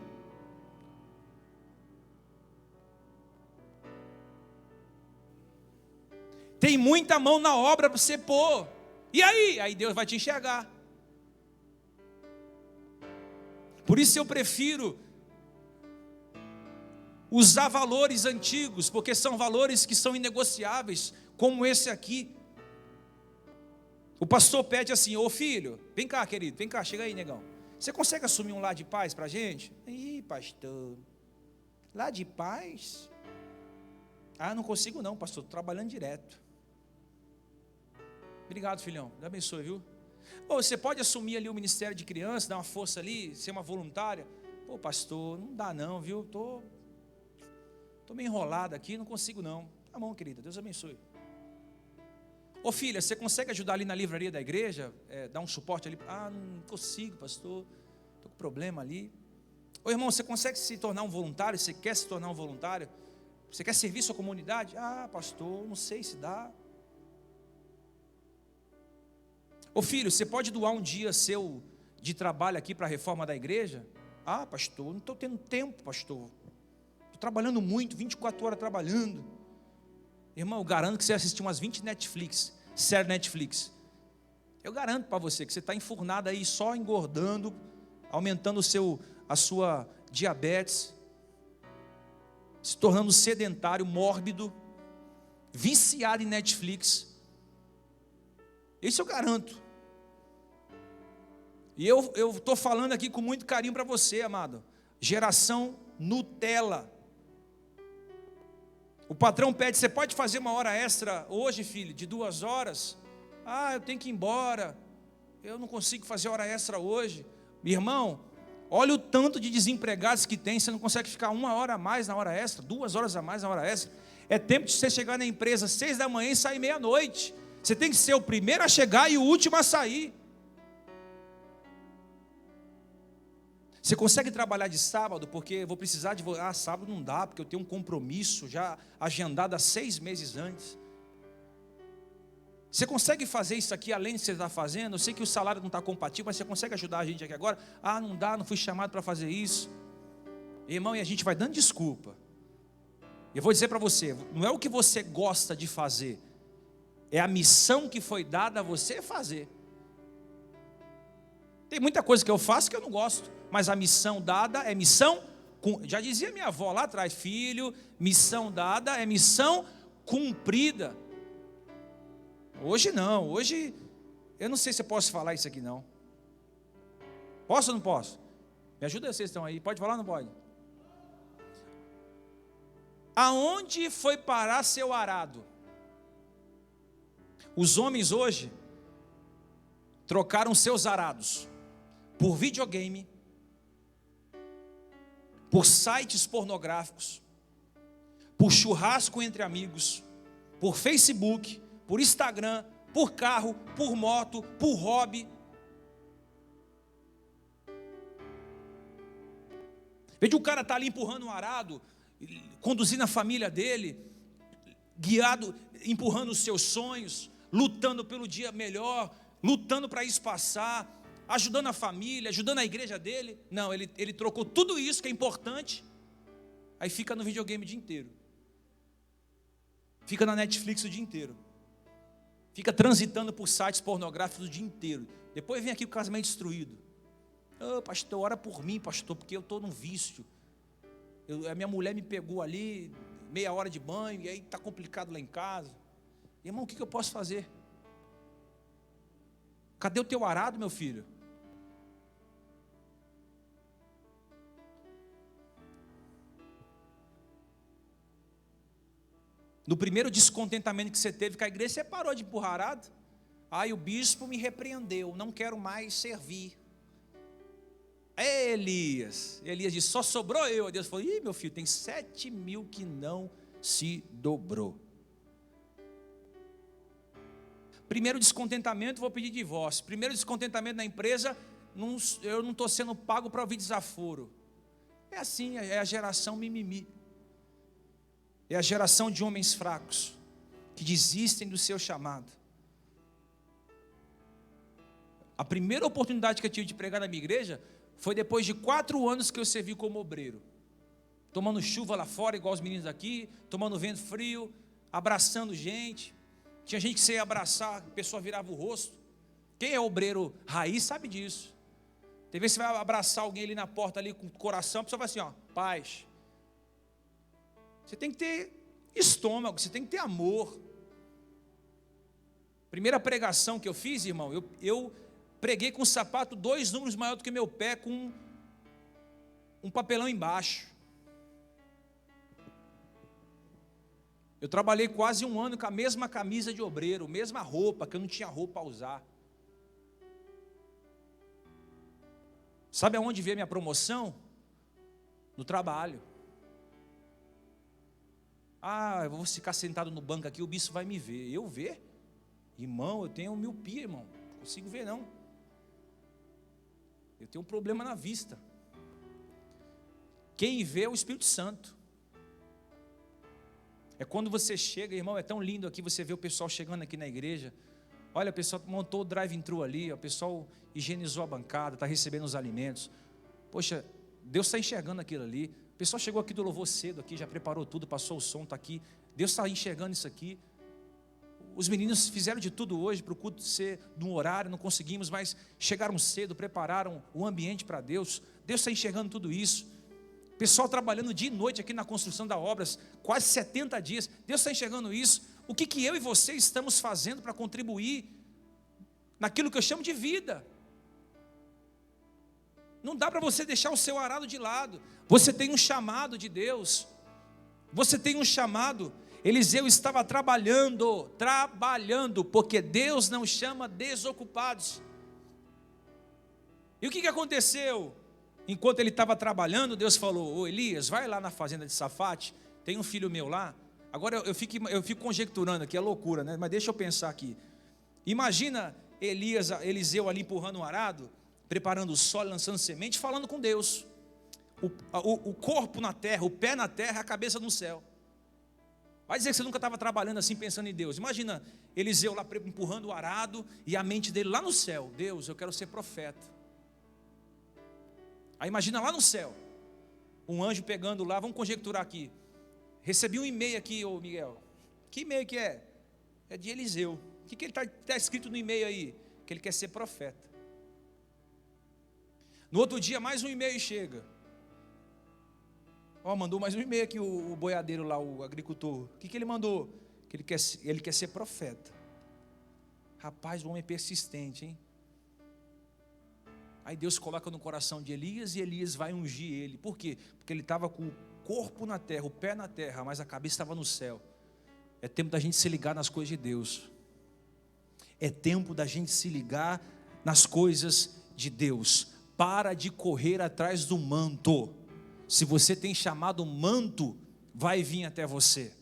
Tem muita mão na obra para você pôr. E aí? Aí Deus vai te enxergar. Por isso eu prefiro usar valores antigos, porque são valores que são inegociáveis, como esse aqui. O pastor pede assim: ô filho, vem cá querido, vem cá, chega aí negão. Você consegue assumir um lar de paz para a gente? Ih, pastor, lar de paz? Não consigo não, pastor, estou trabalhando direto. Obrigado, filhão, Deus abençoe, viu? Você pode assumir ali o ministério de criança, dar uma força ali, ser uma voluntária? Pastor, não dá não, viu? Estou meio enrolado aqui, não consigo não. Tá bom, querida, Deus abençoe. Filha, você consegue ajudar ali na livraria da igreja? Dar um suporte ali? Não consigo, pastor, estou com problema ali. Irmão, você consegue se tornar um voluntário? Você quer se tornar um voluntário? Você quer servir sua comunidade? Pastor, não sei se dá. Filho, você pode doar um dia seu de trabalho aqui para a reforma da igreja? Pastor, não estou tendo tempo, pastor. Estou trabalhando muito, 24 horas trabalhando. Irmão, eu garanto que você assistiu umas 20 séries Netflix. Eu garanto para você que você está enfurnado aí, só engordando, aumentando a sua diabetes, se tornando sedentário, mórbido, viciado em Netflix. Isso eu garanto. E eu estou falando aqui com muito carinho para você, amado. Geração Nutella. O patrão pede: você pode fazer uma hora extra hoje, filho, de 2 horas? Eu tenho que ir embora, eu não consigo fazer hora extra hoje. Meu irmão, olha o tanto de desempregados que tem. Você não consegue ficar 1 hora a mais na hora extra, 2 horas a mais na hora extra. É tempo de você chegar na empresa 6 da manhã e sair meia-noite. Você tem que ser o primeiro a chegar e o último a sair. Você consegue trabalhar de sábado? Porque eu vou precisar de... sábado não dá, porque eu tenho um compromisso já agendado há 6 meses antes. Você consegue fazer isso aqui além de você estar fazendo? Eu sei que o salário não está compatível, mas você consegue ajudar a gente aqui agora? Não dá, não fui chamado para fazer isso. Irmão, e a gente vai dando desculpa. Eu vou dizer para você, não é o que você gosta de fazer, é a missão que foi dada a você fazer. Tem muita coisa que eu faço que eu não gosto, mas a missão dada é missão, já dizia minha avó lá atrás: filho, missão dada é missão cumprida. Hoje não, hoje eu não sei se eu posso falar isso aqui não. Posso ou não posso? Me ajuda, vocês estão aí, pode falar ou não pode? Aonde foi parar seu arado? Os homens hoje trocaram seus arados por videogame, por sites pornográficos, por churrasco entre amigos, por Facebook, por Instagram, por carro, por moto, por hobby. Veja, o cara está ali empurrando um arado, conduzindo a família dele, guiado, empurrando os seus sonhos, lutando pelo dia melhor, lutando para isso passar, ajudando a família, ajudando a igreja dele. Não, ele trocou tudo isso que é importante, aí fica no videogame o dia inteiro, fica na Netflix o dia inteiro, fica transitando por sites pornográficos o dia inteiro. Depois vem aqui o casamento destruído. Pastor, ora por mim, pastor, porque eu estou num vício. A minha mulher me pegou ali, meia hora de banho, e aí está complicado lá em casa. Irmão, o que eu posso fazer? Cadê o teu arado, meu filho? No primeiro descontentamento que você teve com a igreja, você parou de empurrar arado. O bispo me repreendeu, não quero mais servir. Elias disse, só sobrou eu. Deus falou, meu filho, tem 7.000 que não se dobrou. Primeiro descontentamento, vou pedir divórcio. Primeiro descontentamento na empresa, eu não estou sendo pago para ouvir desaforo. É assim, é a geração mimimi. É a geração de homens fracos, que desistem do seu chamado. A primeira oportunidade que eu tive de pregar na minha igreja foi depois de 4 anos que eu servi como obreiro, tomando chuva lá fora, igual os meninos aqui, tomando vento frio, abraçando gente. Tinha gente que você ia abraçar, a pessoa virava o rosto. Quem é obreiro raiz sabe disso. Tem vezes que você vai abraçar alguém ali na porta, ali com o coração, a pessoa vai assim, paz. Você tem que ter estômago, você tem que ter amor. Primeira pregação que eu fiz, irmão, eu preguei com um sapato 2 números maior do que meu pé, com um papelão embaixo. Eu trabalhei quase 1 ano com a mesma camisa de obreiro, mesma roupa, que eu não tinha roupa a usar. Sabe aonde veio a minha promoção? No trabalho. Eu vou ficar sentado no banco aqui, o bispo vai me ver. Eu ver? Irmão, eu tenho miopia, irmão. Não consigo ver, não. Eu tenho um problema na vista. Quem vê é o Espírito Santo. É quando você chega, irmão, é tão lindo aqui, você vê o pessoal chegando aqui na igreja. Olha, o pessoal montou o drive-thru ali, o pessoal higienizou a bancada, está recebendo os alimentos. Poxa, Deus está enxergando aquilo ali. O pessoal chegou aqui do louvor cedo, aqui, já preparou tudo, passou o som, está aqui. Deus está enxergando isso aqui. Os meninos fizeram de tudo hoje para o culto ser num horário, não conseguimos, mas chegaram cedo, prepararam o ambiente para Deus. Deus está enxergando tudo isso. Pessoal trabalhando dia e noite aqui na construção das obras, quase 70 dias. Deus está enxergando isso. O que eu e você estamos fazendo para contribuir naquilo que eu chamo de vida? Não dá para você deixar o seu arado de lado. Você tem um chamado de Deus. Você tem um chamado. Eliseu estava trabalhando, porque Deus não chama desocupados. E o que aconteceu? Enquanto ele estava trabalhando, Deus falou, Elias, vai lá na fazenda de Safate, tem um filho meu lá. Agora eu fico conjecturando aqui, é loucura, né? Mas deixa eu pensar aqui. Imagina Eliseu ali empurrando um arado, preparando o solo, lançando semente, falando com Deus. O corpo na terra, o pé na terra, a cabeça no céu. Vai dizer que você nunca estava trabalhando assim, pensando em Deus. Imagina Eliseu lá empurrando o arado e a mente dele lá no céu. Deus, eu quero ser profeta. Aí imagina lá no céu, um anjo pegando lá, vamos conjecturar aqui. Recebi um e-mail aqui, ô Miguel. Que e-mail que é? É de Eliseu. O que ele está escrito no e-mail aí? Que ele quer ser profeta. No outro dia, mais um e-mail chega. Mandou mais um e-mail aqui o boiadeiro lá, o agricultor. O que ele mandou? Que ele quer ser profeta. Rapaz, o homem é persistente, hein? Aí Deus coloca no coração de Elias e Elias vai ungir ele. Por quê? Porque ele estava com o corpo na terra, o pé na terra, mas a cabeça estava no céu. É tempo da gente se ligar nas coisas de Deus. É tempo da gente se ligar nas coisas de Deus. Para de correr atrás do manto. Se você tem chamado manto, vai vir até você.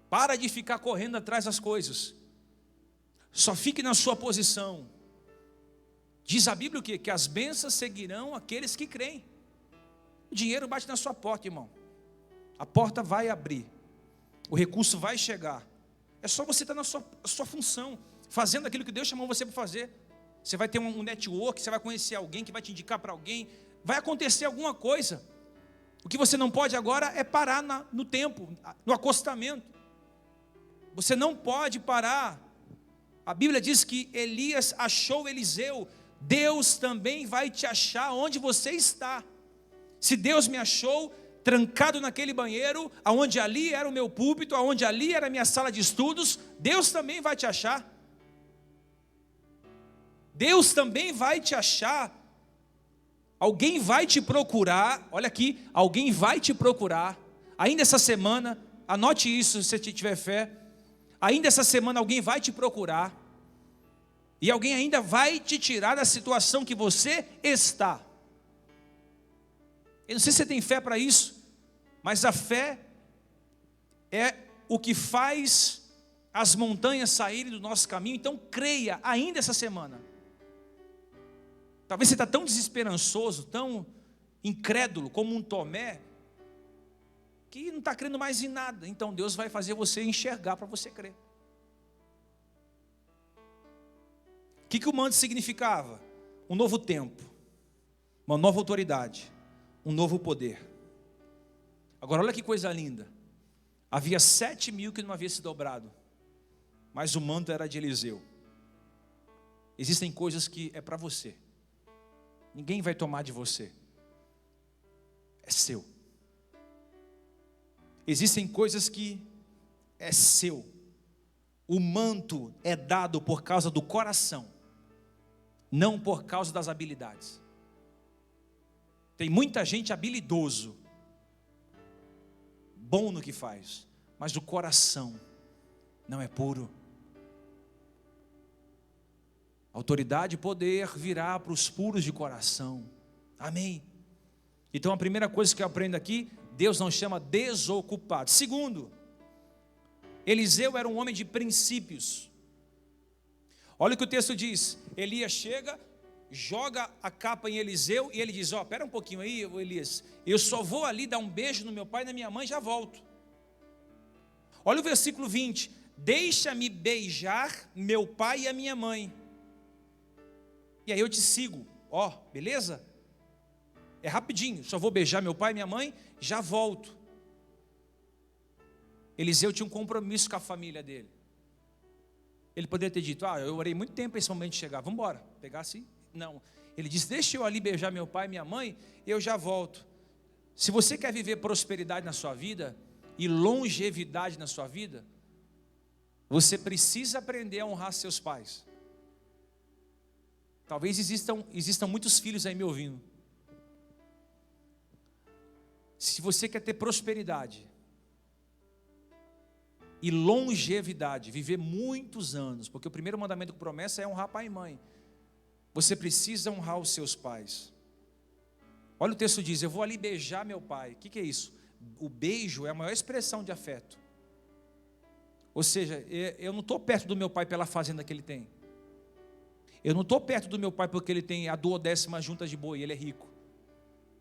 Para de ficar correndo atrás das coisas. Só fique na sua posição. Diz a Bíblia o quê? Que as bênçãos seguirão aqueles que creem. O dinheiro bate na sua porta, irmão. A porta vai abrir. O recurso vai chegar. É só você estar na sua função, fazendo aquilo que Deus chamou você para fazer. Você vai ter um network, você vai conhecer alguém que vai te indicar para alguém. Vai acontecer alguma coisa. O que você não pode agora é parar no tempo, no acostamento. Você não pode parar. A Bíblia diz que Elias achou Eliseu. Deus também vai te achar onde você está. Se Deus me achou trancado naquele banheiro, aonde ali era o meu púlpito, aonde ali era a minha sala de estudos, Deus também vai te achar. Deus também vai te achar. Alguém vai te procurar. Olha aqui, alguém vai te procurar. Ainda essa semana, anote isso se você tiver fé. Ainda essa semana alguém vai te procurar. E alguém ainda vai te tirar da situação que você está. Eu não sei se você tem fé para isso, mas a fé é o que faz as montanhas saírem do nosso caminho. Então creia ainda essa semana. Talvez você está tão desesperançoso, tão incrédulo como um Tomé, que não está crendo mais em nada. Então Deus vai fazer você enxergar para você crer. O que o manto significava? Um novo tempo, uma nova autoridade, um novo poder. Agora olha que coisa linda. Havia 7.000 que não havia se dobrado, mas o manto era de Eliseu. Existem coisas que é para você. Ninguém vai tomar de você. É seu. Existem coisas que é seu. O manto é dado por causa do coração, não por causa das habilidades. Tem muita gente habilidoso, bom no que faz, mas o coração não é puro. Autoridade e poder virá para os puros de coração. Amém? Então a primeira coisa que eu aprendo aqui, Deus não chama desocupado. Segundo, Eliseu era um homem de princípios. Olha o que o texto diz. Elias chega, joga a capa em Eliseu e ele diz, espera um pouquinho aí, Elias, eu só vou ali dar um beijo no meu pai e na minha mãe e já volto. Olha o versículo 20, deixa-me beijar meu pai e a minha mãe, e aí eu te sigo. Beleza? É rapidinho, só vou beijar meu pai e minha mãe, já volto. Eliseu tinha um compromisso com a família dele. Ele poderia ter dito, eu orei muito tempo para esse momento chegar, vamos embora, pegar assim. Não, ele disse, deixa eu ali beijar meu pai e minha mãe, eu já volto. Se você quer viver prosperidade na sua vida, e longevidade na sua vida, você precisa aprender a honrar seus pais. Talvez existam muitos filhos aí me ouvindo. Se você quer ter prosperidade e longevidade, viver muitos anos, porque o primeiro mandamento com promessa é honrar pai e mãe, você precisa honrar os seus pais. Olha o texto diz, eu vou ali beijar meu pai. O que é isso? O beijo é a maior expressão de afeto. Ou seja, eu não estou perto do meu pai pela fazenda que ele tem. Eu não estou perto do meu pai porque ele tem a 12ª junta de boi, ele é rico.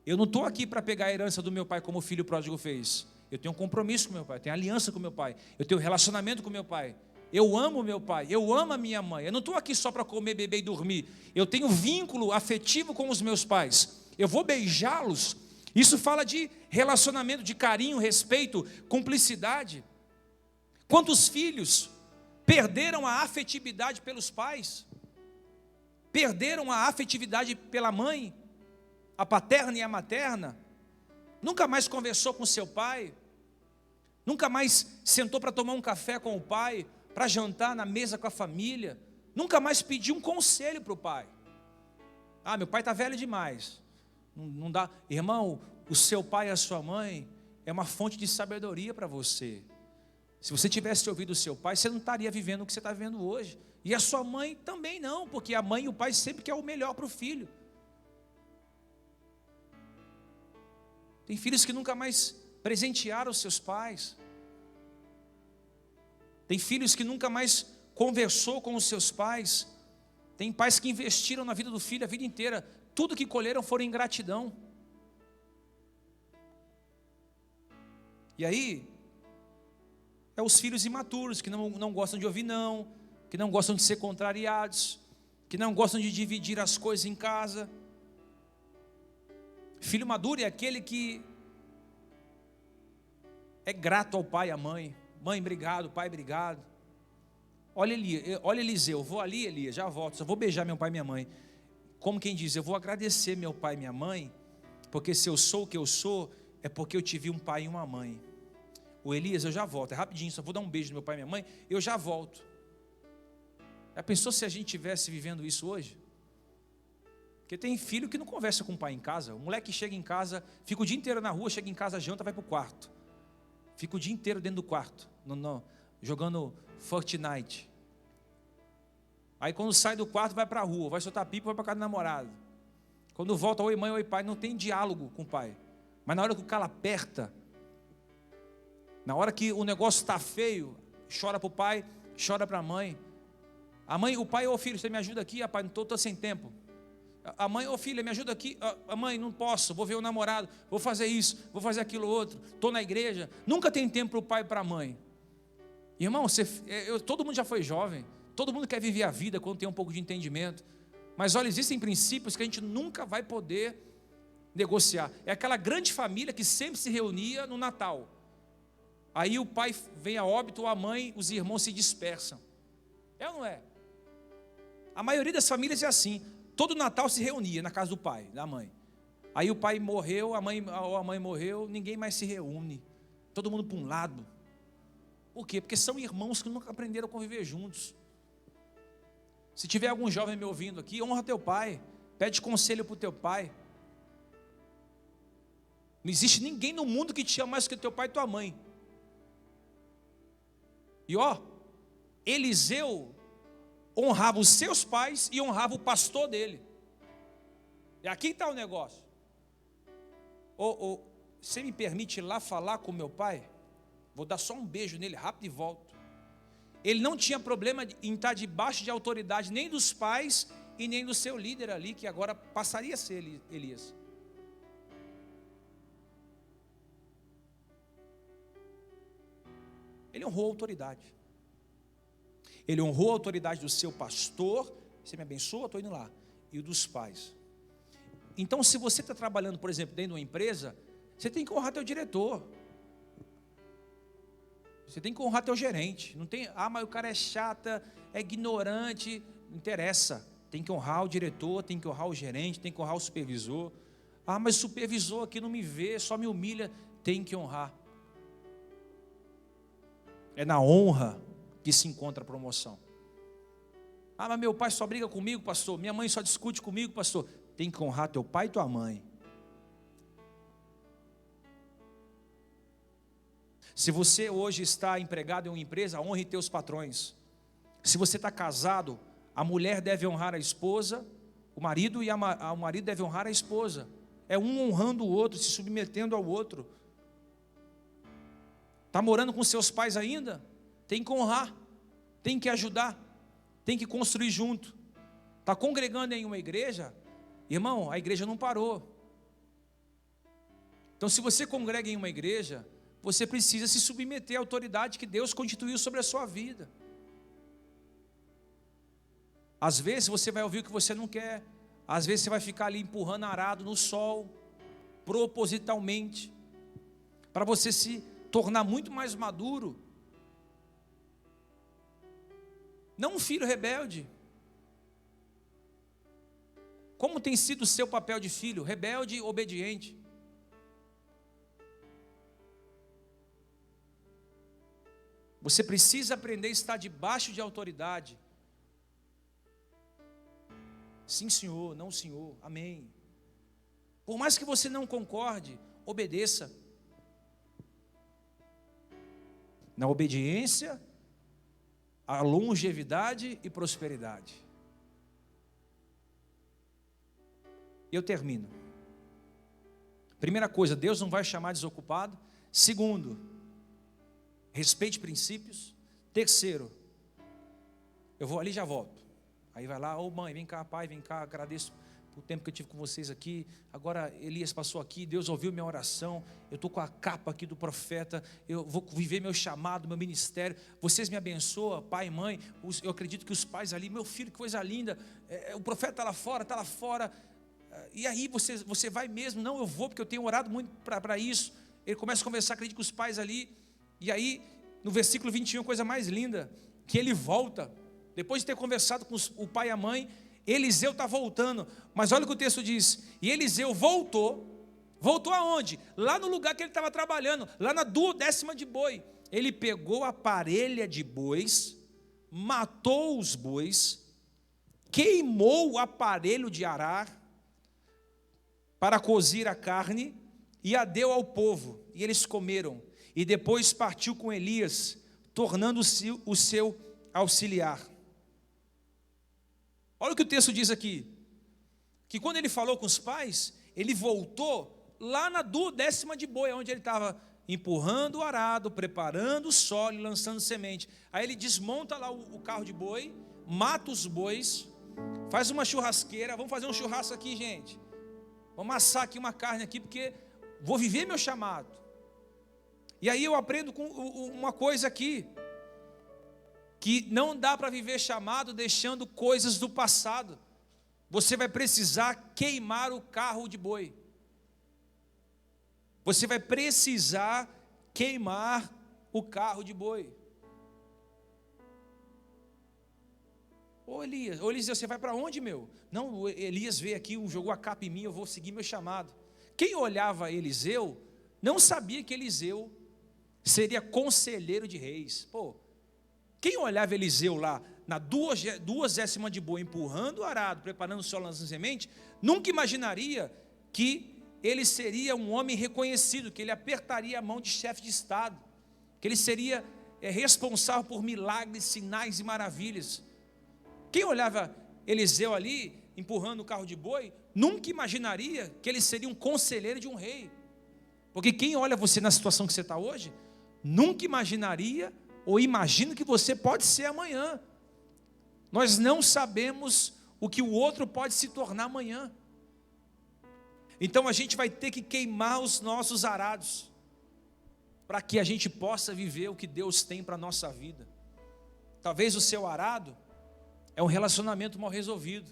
Eu não estou aqui para pegar a herança do meu pai como o filho pródigo fez. Eu tenho um compromisso com meu pai, eu tenho aliança com meu pai, eu tenho relacionamento com meu pai. Eu amo meu pai, eu amo a minha mãe. Eu não estou aqui só para comer, beber e dormir. Eu tenho vínculo afetivo com os meus pais. Eu vou beijá-los. Isso fala de relacionamento, de carinho, respeito, cumplicidade. Quantos filhos perderam a afetividade pelos pais? Perderam a afetividade pela mãe, a paterna e a materna? Nunca mais conversou com seu pai? Nunca mais sentou para tomar um café com o pai, para jantar na mesa com a família? Nunca mais pediu um conselho para o pai? Ah, meu pai está velho demais. Não dá. Irmão, o seu pai e a sua mãe é uma fonte de sabedoria para você. Se você tivesse ouvido o seu pai, você não estaria vivendo o que você está vivendo hoje. E a sua mãe também não, porque a mãe e o pai sempre querem o melhor para o filho. Tem filhos que nunca mais presentearam os seus pais. Tem filhos que nunca mais conversou com os seus pais. Tem pais que investiram na vida do filho a vida inteira. Tudo que colheram foram ingratidão. E aí, é os filhos imaturos, que não gostam de ouvir não, que não gostam de ser contrariados, que não gostam de dividir as coisas em casa. Filho maduro é aquele que é grato ao pai e à mãe. Mãe, obrigado, pai, obrigado. Olha Eliseu, eu vou ali, Elias, já volto, só vou beijar meu pai e minha mãe. Como quem diz, eu vou agradecer meu pai e minha mãe, porque se eu sou o que eu sou, é porque eu tive um pai e uma mãe. O Elias, eu já volto, é rapidinho, só vou dar um beijo no meu pai e minha mãe, eu já volto. Já pensou se a gente estivesse vivendo isso hoje? Porque tem filho que não conversa com o pai em casa. O moleque chega em casa, fica o dia inteiro na rua, chega em casa, janta, vai para o quarto. Fica o dia inteiro dentro do quarto, jogando Fortnite. Aí quando sai do quarto, vai para a rua, vai soltar pipa, vai para casa do namorado. Quando volta, oi mãe, oi pai, não tem diálogo com o pai. Mas na hora que o calo aperta, na hora que o negócio está feio, chora para o pai, chora para a mãe. A mãe, o pai, ô filho, você me ajuda aqui? Ah, pai, não estou sem tempo. A mãe, ô filha, me ajuda aqui. A mãe, não posso, vou ver o namorado, vou fazer isso, vou fazer aquilo outro, estou na igreja. Nunca tem tempo para o pai e para a mãe. Irmão, todo mundo já foi jovem, todo mundo quer viver a vida quando tem um pouco de entendimento. Mas olha, existem princípios que a gente nunca vai poder negociar. É aquela grande família que sempre se reunia no Natal. Aí o pai vem a óbito, a mãe, os irmãos se dispersam. É ou não é? A maioria das famílias é assim. Todo Natal se reunia na casa do pai, da mãe. Aí o pai morreu, a mãe morreu, ninguém mais se reúne. Todo mundo para um lado. Por quê? Porque são irmãos que nunca aprenderam a conviver juntos. Se tiver algum jovem me ouvindo aqui, honra teu pai. Pede conselho para o teu pai. Não existe ninguém no mundo que te ama mais que teu pai e tua mãe. E Eliseu honrava os seus pais e honrava o pastor dele. E aqui está o negócio. Você me permite ir lá falar com meu pai? Vou dar só um beijo nele rápido e volto. Ele não tinha problema em estar debaixo de autoridade nem dos pais e nem do seu líder ali, que agora passaria a ser Elias. Ele honrou a autoridade. Ele honrou a autoridade do seu pastor. Você me abençoa, estou indo lá. E o dos pais. Então, se você está trabalhando, por exemplo, dentro de uma empresa, você tem que honrar teu diretor. Você tem que honrar teu gerente. Não tem, mas o cara é chata, é ignorante. Não interessa. Tem que honrar o diretor, tem que honrar o gerente, tem que honrar o supervisor. Mas o supervisor aqui não me vê, só me humilha. Tem que honrar. É na honra que se encontra a promoção. Mas meu pai só briga comigo, pastor. Minha mãe só discute comigo, pastor. Tem que honrar teu pai e tua mãe. Se você hoje está empregado em uma empresa, honre teus patrões. Se você está casado, a mulher deve honrar a esposa, o marido e o marido deve honrar a esposa. É um honrando o outro, se submetendo ao outro. Está morando com seus pais ainda? Tem que honrar, tem que ajudar, tem que construir junto. Está congregando em uma igreja? Irmão, a igreja não parou. Então, se você congrega em uma igreja, você precisa se submeter à autoridade que Deus constituiu sobre a sua vida. Às vezes você vai ouvir o que você não quer. Às vezes você vai ficar ali empurrando arado no sol, propositalmente, para você se tornar muito mais maduro. Não um filho rebelde. Como tem sido o seu papel de filho? Rebelde e obediente. Você precisa aprender a estar debaixo de autoridade. Sim, senhor, não, senhor, amém. Por mais que você não concorde, obedeça. Na obediência, a longevidade e prosperidade. E eu termino. Primeira coisa, Deus não vai chamar desocupado. Segundo, respeite princípios. Terceiro, eu vou ali e já volto. Aí vai lá, ô mãe, vem cá, pai, vem cá, agradeço o tempo que eu tive com vocês aqui. Agora Elias passou aqui, Deus ouviu minha oração. Eu estou com a capa aqui do profeta. Eu vou viver meu chamado, meu ministério. Vocês me abençoam, pai e mãe. Eu acredito que os pais ali, meu filho, que coisa linda. O profeta está lá fora. E aí você vai mesmo? Não, eu vou porque eu tenho orado muito para isso. Ele começa a conversar, acredito que os pais ali. E aí, no versículo 21, a coisa mais linda, que ele volta. Depois de ter conversado com o pai e a mãe, Eliseu está voltando, mas olha o que o texto diz, e Eliseu voltou aonde? Lá no lugar que ele estava trabalhando, lá na 10ª de boi. Ele pegou a parelha de bois, matou os bois, queimou o aparelho de arar, para cozir a carne, e a deu ao povo, e eles comeram, e depois partiu com Elias, tornando-se o seu auxiliar. Olha o que o texto diz aqui, que quando ele falou com os pais, ele voltou lá na 10ª de boi, onde ele estava empurrando o arado, preparando o solo e lançando semente. Aí ele desmonta lá o carro de boi, mata os bois, faz uma churrasqueira, vamos fazer um churrasco aqui, gente. Vamos assar aqui uma carne aqui, porque vou viver meu chamado. E aí eu aprendo com uma coisa aqui, que não dá para viver chamado deixando coisas do passado. Você vai precisar queimar o carro de boi. Você vai precisar queimar o carro de boi. Ô Elias, você vai para onde, meu? Não, o Elias veio aqui, jogou a capa em mim, eu vou seguir meu chamado. Quem olhava Eliseu, não sabia que Eliseu seria conselheiro de reis. Quem olhava Eliseu lá, na 10ª de boi, empurrando o arado, preparando o solo, lançando semente, nunca imaginaria que ele seria um homem reconhecido, que ele apertaria a mão de chefe de estado, que ele seria responsável por milagres, sinais e maravilhas. Quem olhava Eliseu ali, empurrando o carro de boi, nunca imaginaria que ele seria um conselheiro de um rei. Porque quem olha você na situação que você está hoje, nunca imaginaria ou imagina que você pode ser amanhã. Nós não sabemos o que o outro pode se tornar amanhã. Então a gente vai ter que queimar os nossos arados, para que a gente possa viver o que Deus tem para a nossa vida. Talvez o seu arado é um relacionamento mal resolvido,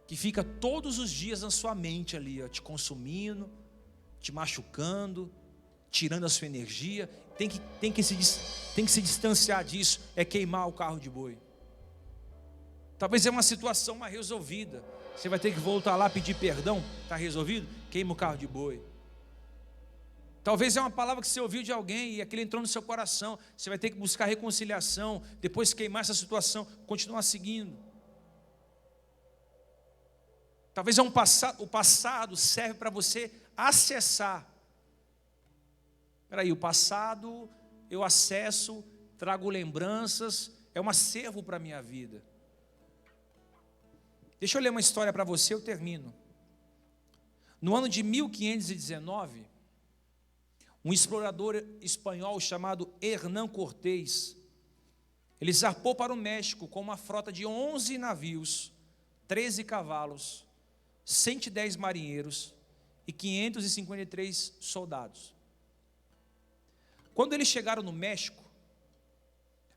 que fica todos os dias na sua mente ali, te consumindo, te machucando, tirando a sua energia. Tem que se distanciar disso, é queimar o carro de boi. Talvez é uma situação mal resolvida, você vai ter que voltar lá pedir perdão. Está resolvido? Queima o carro de boi. Talvez é uma palavra que você ouviu de alguém e aquilo entrou no seu coração, você vai ter que buscar reconciliação, depois queimar essa situação, continuar seguindo. Talvez o passado serve para você acessar. Espera aí, o passado eu acesso, trago lembranças, é um acervo para a minha vida. Deixa eu ler uma história para você, eu termino. No ano de 1519, um explorador espanhol chamado Hernán Cortés, ele zarpou para o México com uma frota de 11 navios, 13 cavalos, 110 marinheiros e 553 soldados. Quando eles chegaram no México,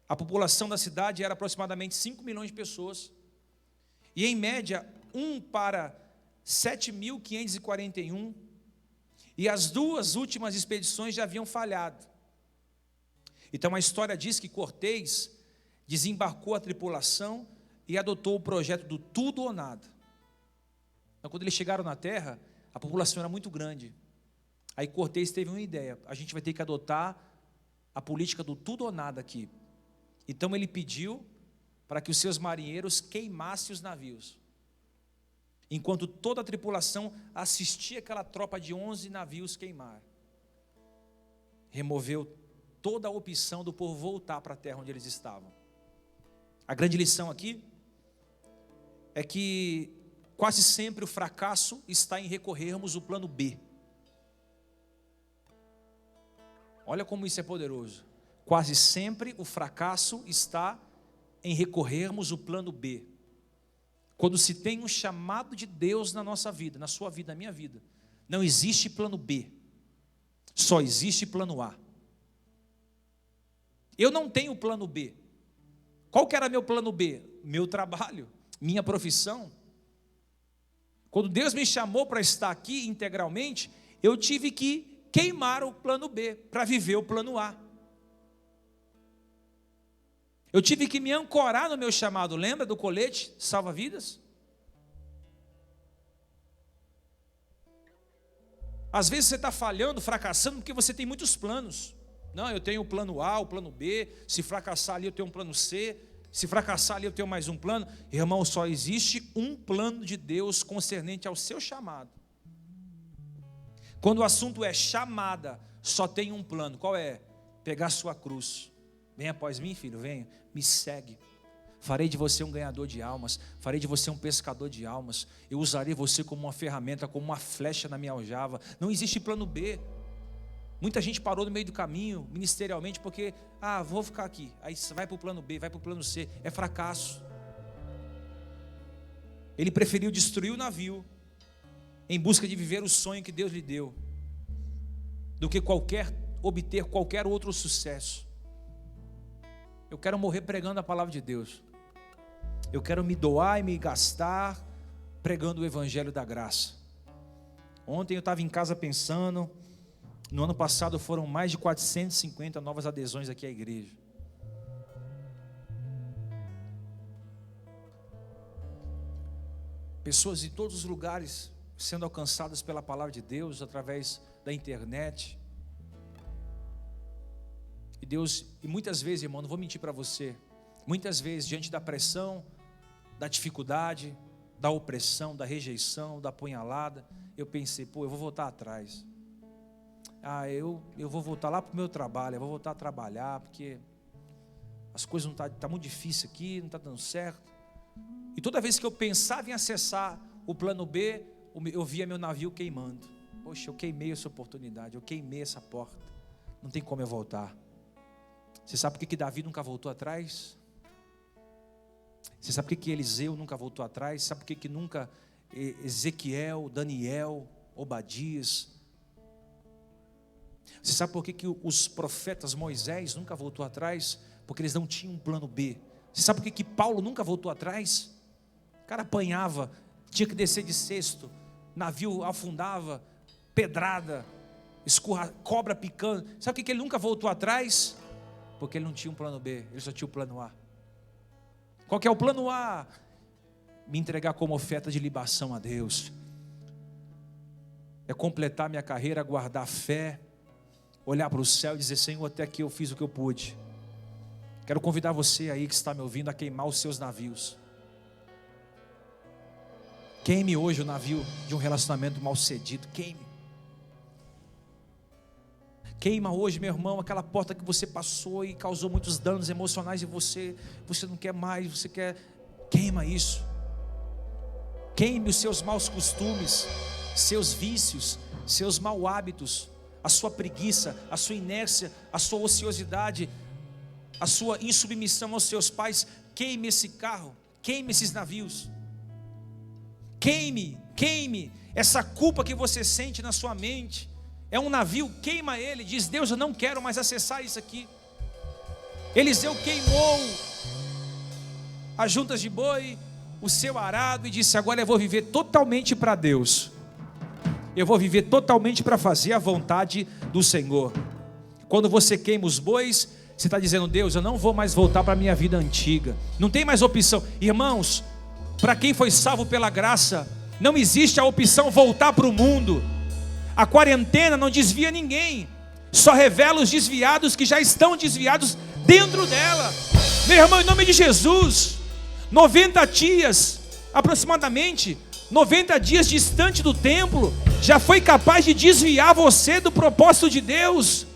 a população da cidade era aproximadamente 5 milhões de pessoas, e em média 1 para 7.541, e as duas últimas expedições já haviam falhado. Então a história diz que Cortés desembarcou a tripulação e adotou o projeto do tudo ou nada. Então quando eles chegaram na terra, a população era muito grande. Aí Cortés teve uma ideia: a gente vai ter que adotar a política do tudo ou nada aqui. Então ele pediu para que os seus marinheiros queimassem os navios. enquanto toda a tripulação assistia aquela tropa de 11 navios queimar. Removeu toda a opção do povo voltar para a terra onde eles estavam. A grande lição aqui é que quase sempre o fracasso está em recorrermos o plano B. Olha como isso é poderoso. Quase sempre o fracasso está em recorrermos o plano B. Quando se tem um chamado de Deus na nossa vida, na sua vida, na minha vida, não existe plano B, só existe plano A. Eu não tenho plano B. Qual que era meu plano B? Meu trabalho, minha profissão. Quando Deus me chamou para estar aqui integralmente, eu tive que queimar o plano B para viver o plano A. Eu tive que me ancorar no meu chamado. Lembra do colete salva-vidas? Às vezes você está falhando, fracassando, porque você tem muitos planos. Não, eu tenho o plano A, o plano B. Se fracassar ali eu tenho um plano C. Se fracassar ali eu tenho mais um plano. Irmão, só existe um plano de Deus concernente ao seu chamado. Quando o assunto é chamada, só tem um plano. Qual é? Pegar sua cruz. Venha após mim, filho, venha, me segue. Farei de você um ganhador de almas, farei de você um pescador de almas. Eu usarei você como uma ferramenta, como uma flecha na minha aljava. Não existe plano B. Muita gente parou no meio do caminho, ministerialmente, porque, vou ficar aqui. Aí vai para o plano B, vai para o plano C. É fracasso. Ele preferiu destruir o navio em busca de viver o sonho que Deus lhe deu, do que obter qualquer outro sucesso. Eu quero morrer pregando a palavra de Deus. Eu quero me doar e me gastar pregando o evangelho da graça. Ontem eu estava em casa pensando, no ano passado foram mais de 450 novas adesões aqui à igreja. Pessoas de todos os lugares sendo alcançadas pela palavra de Deus através da internet. E Deus, e muitas vezes, irmão, não vou mentir para você, muitas vezes diante da pressão, da dificuldade, da opressão, da rejeição, da apunhalada, eu pensei, eu vou voltar atrás. Eu vou voltar lá para o meu trabalho, eu vou voltar a trabalhar, porque as coisas não tá muito difícil aqui, não está dando certo. E toda vez que eu pensava em acessar o plano B, eu via meu navio queimando. Poxa, eu queimei essa oportunidade, eu queimei essa porta, não tem como eu voltar. Você sabe por que Davi nunca voltou atrás? Você sabe por que Eliseu nunca voltou atrás? Sabe por que nunca Ezequiel, Daniel, Obadias? Você sabe por que os profetas Moisés nunca voltou atrás? Porque eles não tinham um plano B. Você sabe por que Paulo nunca voltou atrás? O cara apanhava, tinha que descer de cesto, navio afundava, pedrada, cobra picando. Sabe por que ele nunca voltou atrás? Porque ele não tinha um plano B, ele só tinha o plano A. Qual que é o plano A? Me entregar como oferta de libação a Deus. É completar minha carreira, guardar fé, olhar para o céu e dizer, Senhor, até aqui eu fiz o que eu pude. Quero convidar você aí que está me ouvindo a queimar os seus navios. Queime hoje o navio de um relacionamento mal sucedido, queime. Queima hoje, meu irmão, aquela porta que você passou e causou muitos danos emocionais em você não quer mais, você quer, queima isso. Queime os seus maus costumes, seus vícios, seus maus hábitos, a sua preguiça, a sua inércia, a sua ociosidade, a sua insubmissão aos seus pais. Queime esse carro, queime esses navios. Queime essa culpa que você sente na sua mente. É um navio, queima ele. Diz, Deus, eu não quero mais acessar isso aqui. Eliseu queimou as juntas de boi, o seu arado, e disse, agora eu vou viver totalmente para Deus. Eu vou viver totalmente para fazer a vontade do Senhor. Quando você queima os bois, você está dizendo, Deus, eu não vou mais voltar para a minha vida antiga. Não tem mais opção. Irmãos, para quem foi salvo pela graça, não existe a opção voltar para o mundo. A quarentena não desvia ninguém, só revela os desviados que já estão desviados dentro dela. Meu irmão, em nome de Jesus, 90 dias aproximadamente, 90 dias distante do templo, já foi capaz de desviar você do propósito de Deus.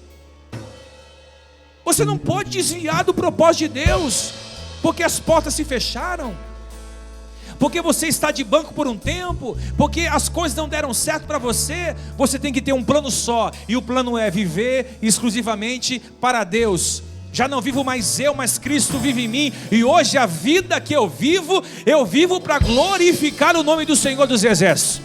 Você não pode desviar do propósito de Deus, porque as portas se fecharam, porque você está de banco por um tempo, porque as coisas não deram certo para você. Você tem que ter um plano só, e o plano é viver exclusivamente para Deus. Já não vivo mais eu, mas Cristo vive em mim. E hoje a vida que eu vivo para glorificar o nome do Senhor dos Exércitos.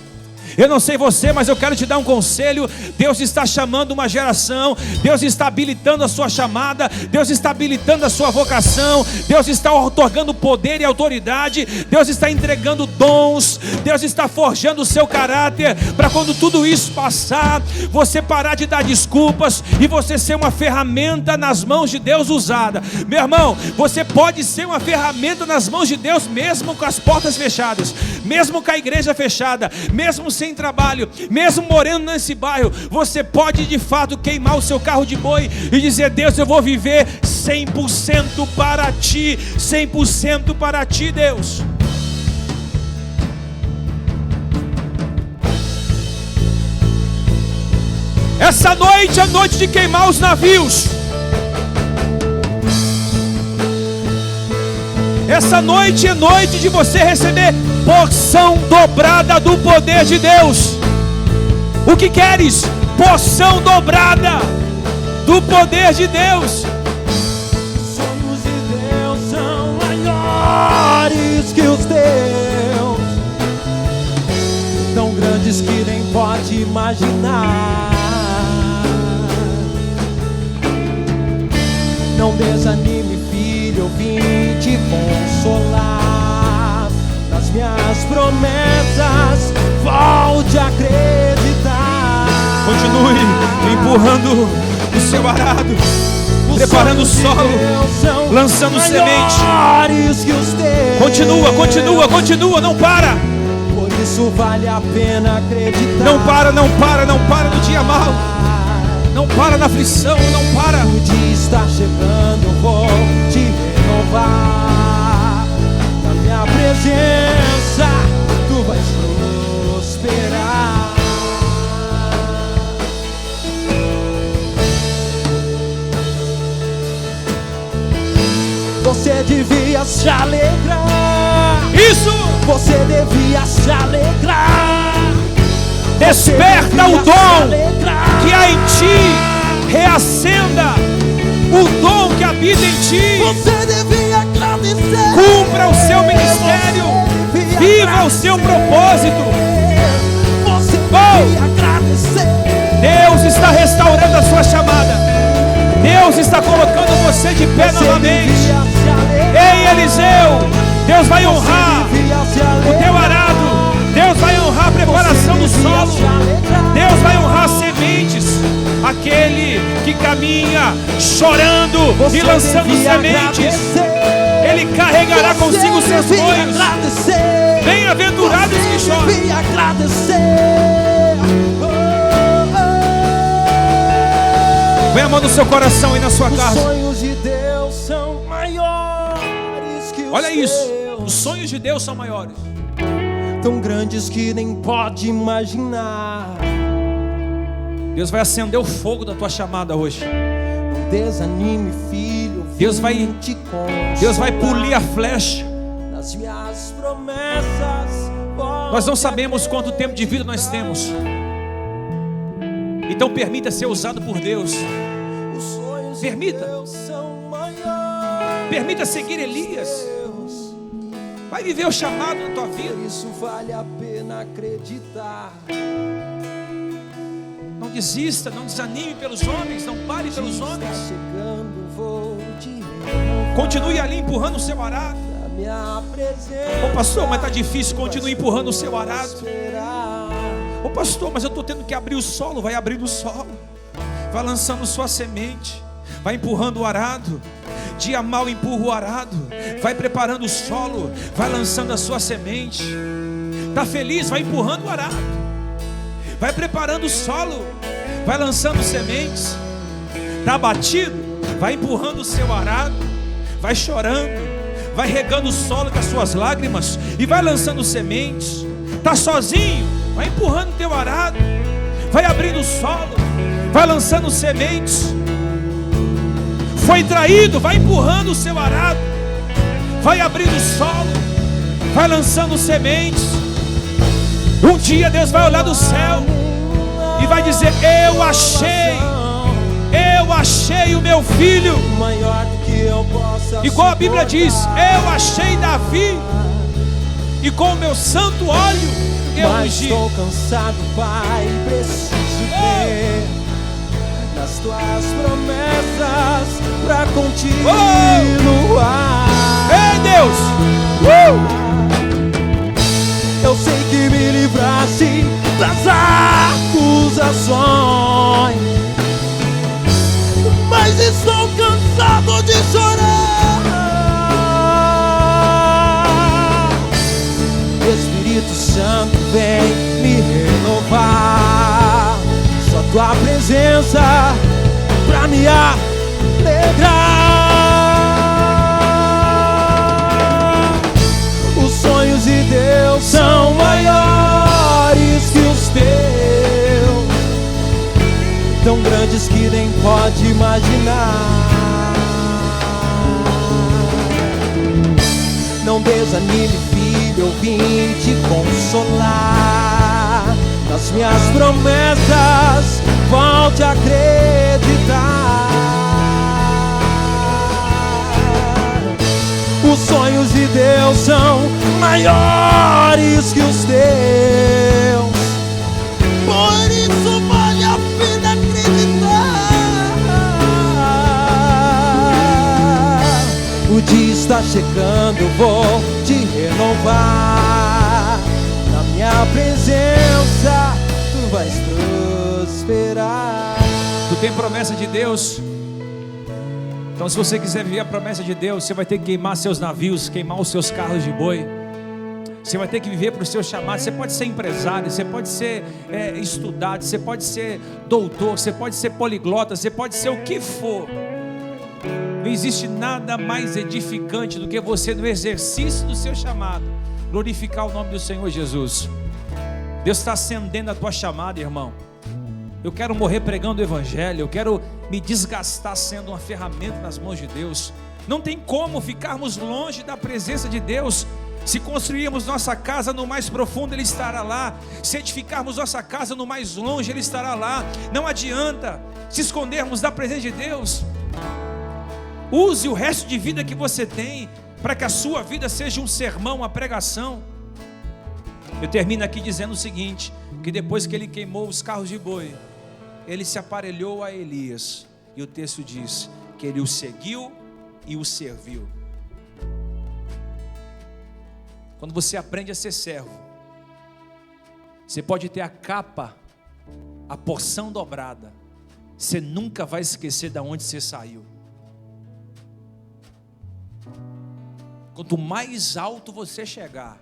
Eu não sei você, mas eu quero te dar um conselho. Deus está chamando uma geração, Deus está habilitando a sua chamada, Deus está habilitando a sua vocação, Deus está otorgando poder e autoridade, Deus está entregando dons, Deus está forjando o seu caráter, para quando tudo isso passar, você parar de dar desculpas e você ser uma ferramenta nas mãos de Deus usada. Meu irmão, você pode ser uma ferramenta nas mãos de Deus, mesmo com as portas fechadas, mesmo com a igreja fechada, mesmo sem trabalho, mesmo morando nesse bairro. Você pode de fato queimar o seu carro de boi e dizer: Deus, eu vou viver 100% para ti, 100% para ti, Deus. Essa noite é a noite de queimar os navios. Essa noite é noite de você receber porção dobrada do poder de Deus. O que queres? Porção dobrada do poder de Deus. Os sonhos de Deus são maiores que os teus, tão grandes que nem pode imaginar. Não desanime, filho, eu vim te consolar. Nas minhas promessas, volte a acreditar. Continue empurrando o seu arado, preparando o solo, lançando semente. Continua, não para. Por isso vale a pena acreditar. Não para no dia mau. Não para na aflição, não para. O dia está chegando, eu vou te renovar. Na minha presença, tu vais prosperar. Você devia se alegrar. Isso! Você devia se alegrar. Desperta o dom que há em ti, reacenda o dom que habita em ti. Você devia agradecer. Cumpra o seu ministério, viva o seu propósito. Você devia agradecer. Deus está restaurando a sua chamada. Deus está colocando você de pé novamente. Ei, Eliseu, Deus vai honrar o teu arado. Deus vai honrar a preparação do solo. Deus vai honrar sementes. Aquele que caminha chorando e lançando sementes, ele carregará consigo os seus sonhos. Bem-aventurados que choram. Põe a mão no seu coração e na sua casa. Os sonhos de Deus são maiores que os Olha isso. teus. Os sonhos de Deus são maiores, Tão grandes que nem pode imaginar. Deus vai acender o fogo da tua chamada hoje. Não desanime, filho. Deus vai polir a flecha. Nas minhas promessas. Nós não sabemos quanto tempo de vida nós temos. Então permita ser usado por Deus. Os sonhos Permita. de Deus são maiores. Permita seguir Elias. Vai viver o chamado na tua vida. Por isso vale a pena acreditar. Não desista, não desanime pelos homens, não pare pelos homens. Está chegando, vou te renovar. Continue ali empurrando o seu arado. Na minha presença. Ô pastor, mas está difícil, continue empurrando o seu arado. Prosperar. Ô pastor, mas eu estou tendo que abrir o solo. Vai abrindo o solo, vai lançando sua semente, vai empurrando o arado. Dia mal empurra o arado, vai preparando o solo, vai lançando a sua semente. Está feliz? Vai empurrando o arado, vai preparando o solo, vai lançando sementes. Está abatido? Vai empurrando o seu arado, vai chorando, vai regando o solo com as suas lágrimas e vai lançando sementes. Está sozinho? Vai empurrando o teu arado, vai abrindo o solo, vai lançando sementes. Foi traído? Vai empurrando o seu arado, vai abrindo o solo, vai lançando sementes. Um dia Deus vai olhar do céu e vai dizer: eu achei o meu filho. Igual a Bíblia diz: eu achei Davi, e com o meu santo óleo eu ungi. Estou cansado, Pai, preciso ver nas tuas promessas pra continuar. Ei, Deus! Eu sei que me livraste das acusações, mas estou cansado de chorar. Espírito Santo, vem me renovar. Só tua presença pra me alegrar. Os sonhos de Deus são maiores que os teus, tão grandes que nem pode imaginar. Não desanime, filho, eu vim te consolar. Nas minhas promessas, volte a acreditar. Os sonhos de Deus são maiores que os teus, por isso vale a pena acreditar. O dia está chegando, eu vou te renovar. Na minha presença, tu vais prosperar. Tu tem promessa de Deus? Então, se você quiser viver a promessa de Deus, você vai ter que queimar seus navios, queimar os seus carros de boi. Você vai ter que viver para o seu chamado. Você pode ser empresário, você pode ser estudado, você pode ser doutor, você pode ser poliglota, você pode ser o que for. Não existe nada mais edificante do que você, no exercício do seu chamado, glorificar o nome do Senhor Jesus. Deus está acendendo a tua chamada, irmão. Eu quero morrer pregando o Evangelho, eu quero me desgastar sendo uma ferramenta nas mãos de Deus. Não tem como ficarmos longe da presença de Deus. Se construirmos nossa casa no mais profundo, Ele estará lá. Se edificarmos nossa casa no mais longe, Ele estará lá. Não adianta se escondermos da presença de Deus. Use o resto de vida que você tem para que a sua vida seja um sermão, uma pregação. Eu termino aqui dizendo o seguinte: que depois que ele queimou os carros de boi, ele se aparelhou a Elias, e o texto diz que ele o seguiu e o serviu. Quando você aprende a ser servo, você pode ter a capa, a porção dobrada, você nunca vai esquecer de onde você saiu. Quanto mais alto você chegar,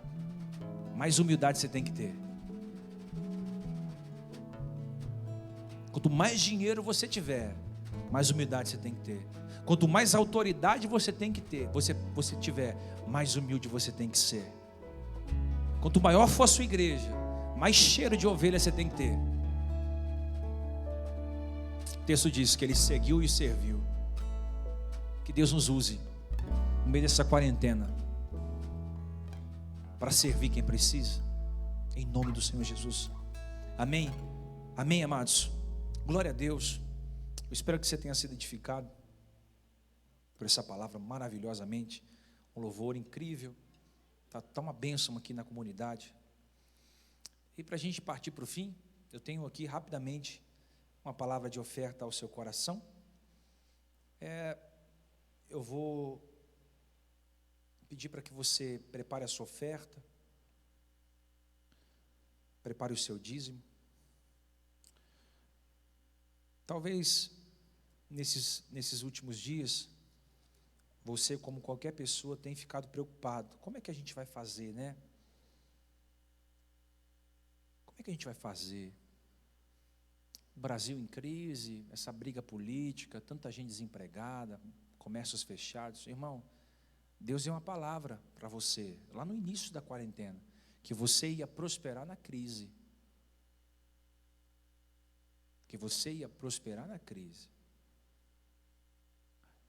mais humildade você tem que ter. Quanto mais dinheiro você tiver, mais humildade você tem que ter. Quanto mais autoridade você tem que ter, você tiver, mais humilde você tem que ser. Quanto maior for a sua igreja, mais cheiro de ovelha você tem que ter. O texto diz que ele seguiu e serviu. Que Deus nos use no meio dessa quarentena para servir quem precisa, em nome do Senhor Jesus. Amém? Amém, amados? Glória a Deus. Eu espero que você tenha sido edificado por essa palavra maravilhosamente. Um louvor incrível. Está uma bênção aqui na comunidade. E para a gente partir para o fim, eu tenho aqui rapidamente uma palavra de oferta ao seu coração. Eu vou pedir para que você prepare a sua oferta, prepare o seu dízimo. Talvez nesses últimos dias, você, como qualquer pessoa, tem ficado preocupado. Como é que a gente vai fazer, né? Como é que a gente vai fazer? O Brasil em crise, essa briga política, tanta gente desempregada, comércios fechados. Irmão, Deus deu uma palavra para você, lá no início da quarentena, que você ia prosperar na crise. Que você ia prosperar na crise.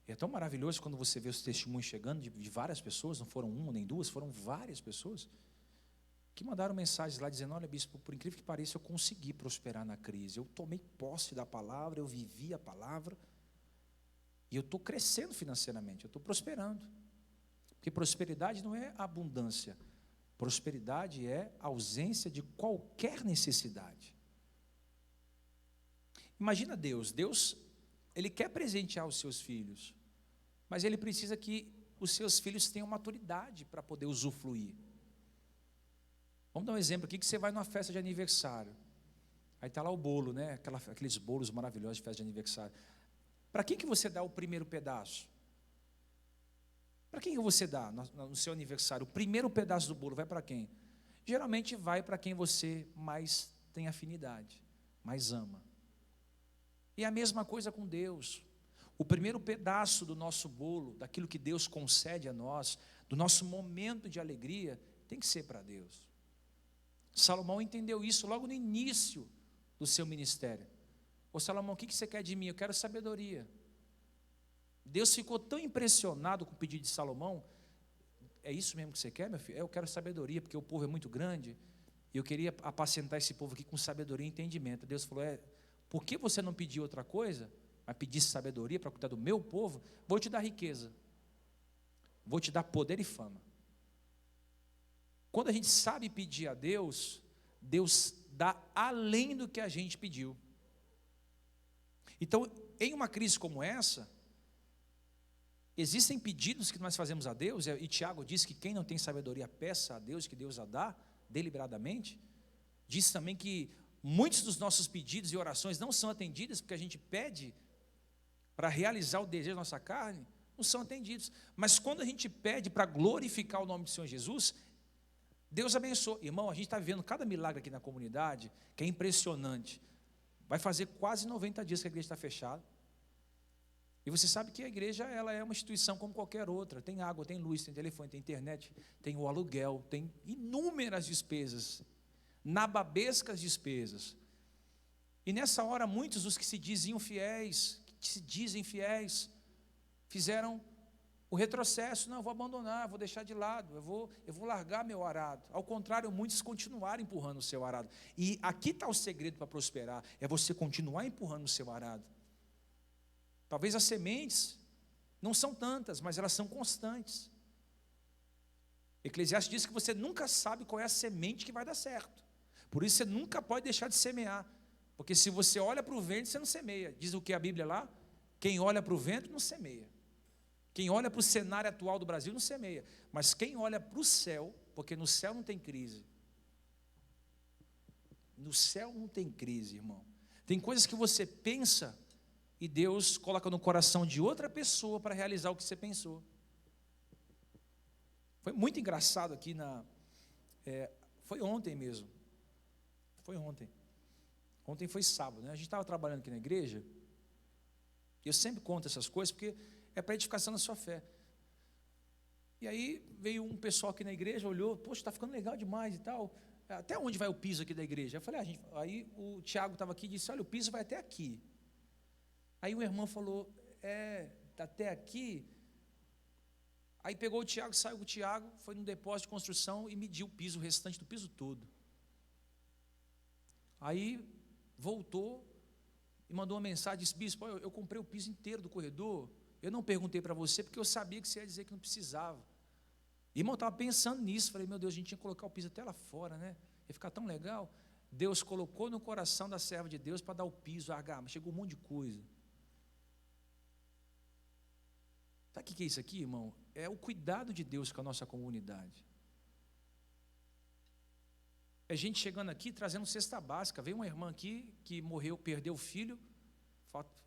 E é tão maravilhoso quando você vê os testemunhos chegando de várias pessoas, não foram uma nem duas, foram várias pessoas, que mandaram mensagens lá dizendo: olha, bispo, por incrível que pareça, eu consegui prosperar na crise. Eu tomei posse da palavra, eu vivi a palavra, e eu estou crescendo financeiramente, eu estou prosperando. Porque prosperidade não é abundância, prosperidade é ausência de qualquer necessidade. Imagina Deus, Ele quer presentear os seus filhos, mas Ele precisa que os seus filhos tenham maturidade para poder usufruir. Vamos dar um exemplo aqui, que você vai numa festa de aniversário, aí está lá o bolo, né? Aqueles bolos maravilhosos de festa de aniversário. Para quem que você dá o primeiro pedaço? Para quem que você dá no seu aniversário? O primeiro pedaço do bolo vai para quem? Geralmente vai para quem você mais tem afinidade, mais ama. E a mesma coisa com Deus. O primeiro pedaço do nosso bolo, daquilo que Deus concede a nós, do nosso momento de alegria, tem que ser para Deus. Salomão entendeu isso logo no início do seu ministério. Ô Salomão, o que você quer de mim? Eu quero sabedoria. Deus ficou tão impressionado com o pedido de Salomão. É isso mesmo que você quer, meu filho? Eu quero sabedoria, porque o povo é muito grande, e eu queria apacentar esse povo aqui com sabedoria e entendimento. Deus falou: por que você não pediu outra coisa, mas pedisse sabedoria para cuidar do meu povo? Vou te dar riqueza, vou te dar poder e fama. Quando a gente sabe pedir a Deus, Deus dá além do que a gente pediu. Então, em uma crise como essa, existem pedidos que nós fazemos a Deus, e Tiago diz que quem não tem sabedoria, peça a Deus, que Deus a dá, deliberadamente. Diz também que muitos dos nossos pedidos e orações não são atendidos, porque a gente pede para realizar o desejo da nossa carne, não são atendidos. Mas quando a gente pede para glorificar o nome do Senhor Jesus, Deus abençoa. Irmão, a gente está vendo cada milagre aqui na comunidade, que é impressionante. Vai fazer quase 90 dias que a igreja está fechada. E você sabe que a igreja, ela é uma instituição como qualquer outra. Tem água, tem luz, tem telefone, tem internet, tem o aluguel, tem inúmeras despesas, nababescas despesas. E nessa hora, muitos dos que se dizem fiéis, fizeram o retrocesso. Não, eu vou abandonar, vou deixar de lado, eu vou largar meu arado. Ao contrário, muitos continuaram empurrando o seu arado. E aqui está o segredo para prosperar, é você continuar empurrando o seu arado. Talvez as sementes não são tantas, mas elas são constantes. Eclesiastes diz que você nunca sabe qual é a semente que vai dar certo. Por isso você nunca pode deixar de semear. Porque se você olha para o vento, você não semeia. Diz o que a Bíblia lá? Quem olha para o vento não semeia. Quem olha para o cenário atual do Brasil não semeia. Mas quem olha para o céu, porque no céu não tem crise. No céu não tem crise, irmão. Tem coisas que você pensa e Deus coloca no coração de outra pessoa para realizar o que você pensou. Foi muito engraçado aqui foi ontem mesmo. Foi ontem. Ontem foi sábado, né? A gente estava trabalhando aqui na igreja. Eu sempre conto essas coisas porque é para edificação da sua fé. E aí veio um pessoal aqui na igreja, olhou: poxa, está ficando legal demais e tal. Até onde vai o piso aqui da igreja? Eu falei: aí o Tiago estava aqui e disse: olha, o piso vai até aqui. Aí o irmão falou: está até aqui. Aí pegou o Tiago, saiu com o Tiago, foi no depósito de construção e mediu o piso, o restante do piso todo. Aí voltou e mandou uma mensagem, disse: bispo, eu comprei o piso inteiro do corredor, eu não perguntei para você porque eu sabia que você ia dizer que não precisava. Irmão, eu estava pensando nisso, falei: meu Deus, a gente tinha que colocar o piso até lá fora, né? Ia ficar tão legal. Deus colocou no coração da serva de Deus para dar o piso, mas chegou um monte de coisa. Sabe o que é isso aqui, irmão? É o cuidado de Deus com a nossa comunidade. É gente chegando aqui trazendo cesta básica. Veio uma irmã aqui que morreu, perdeu o filho.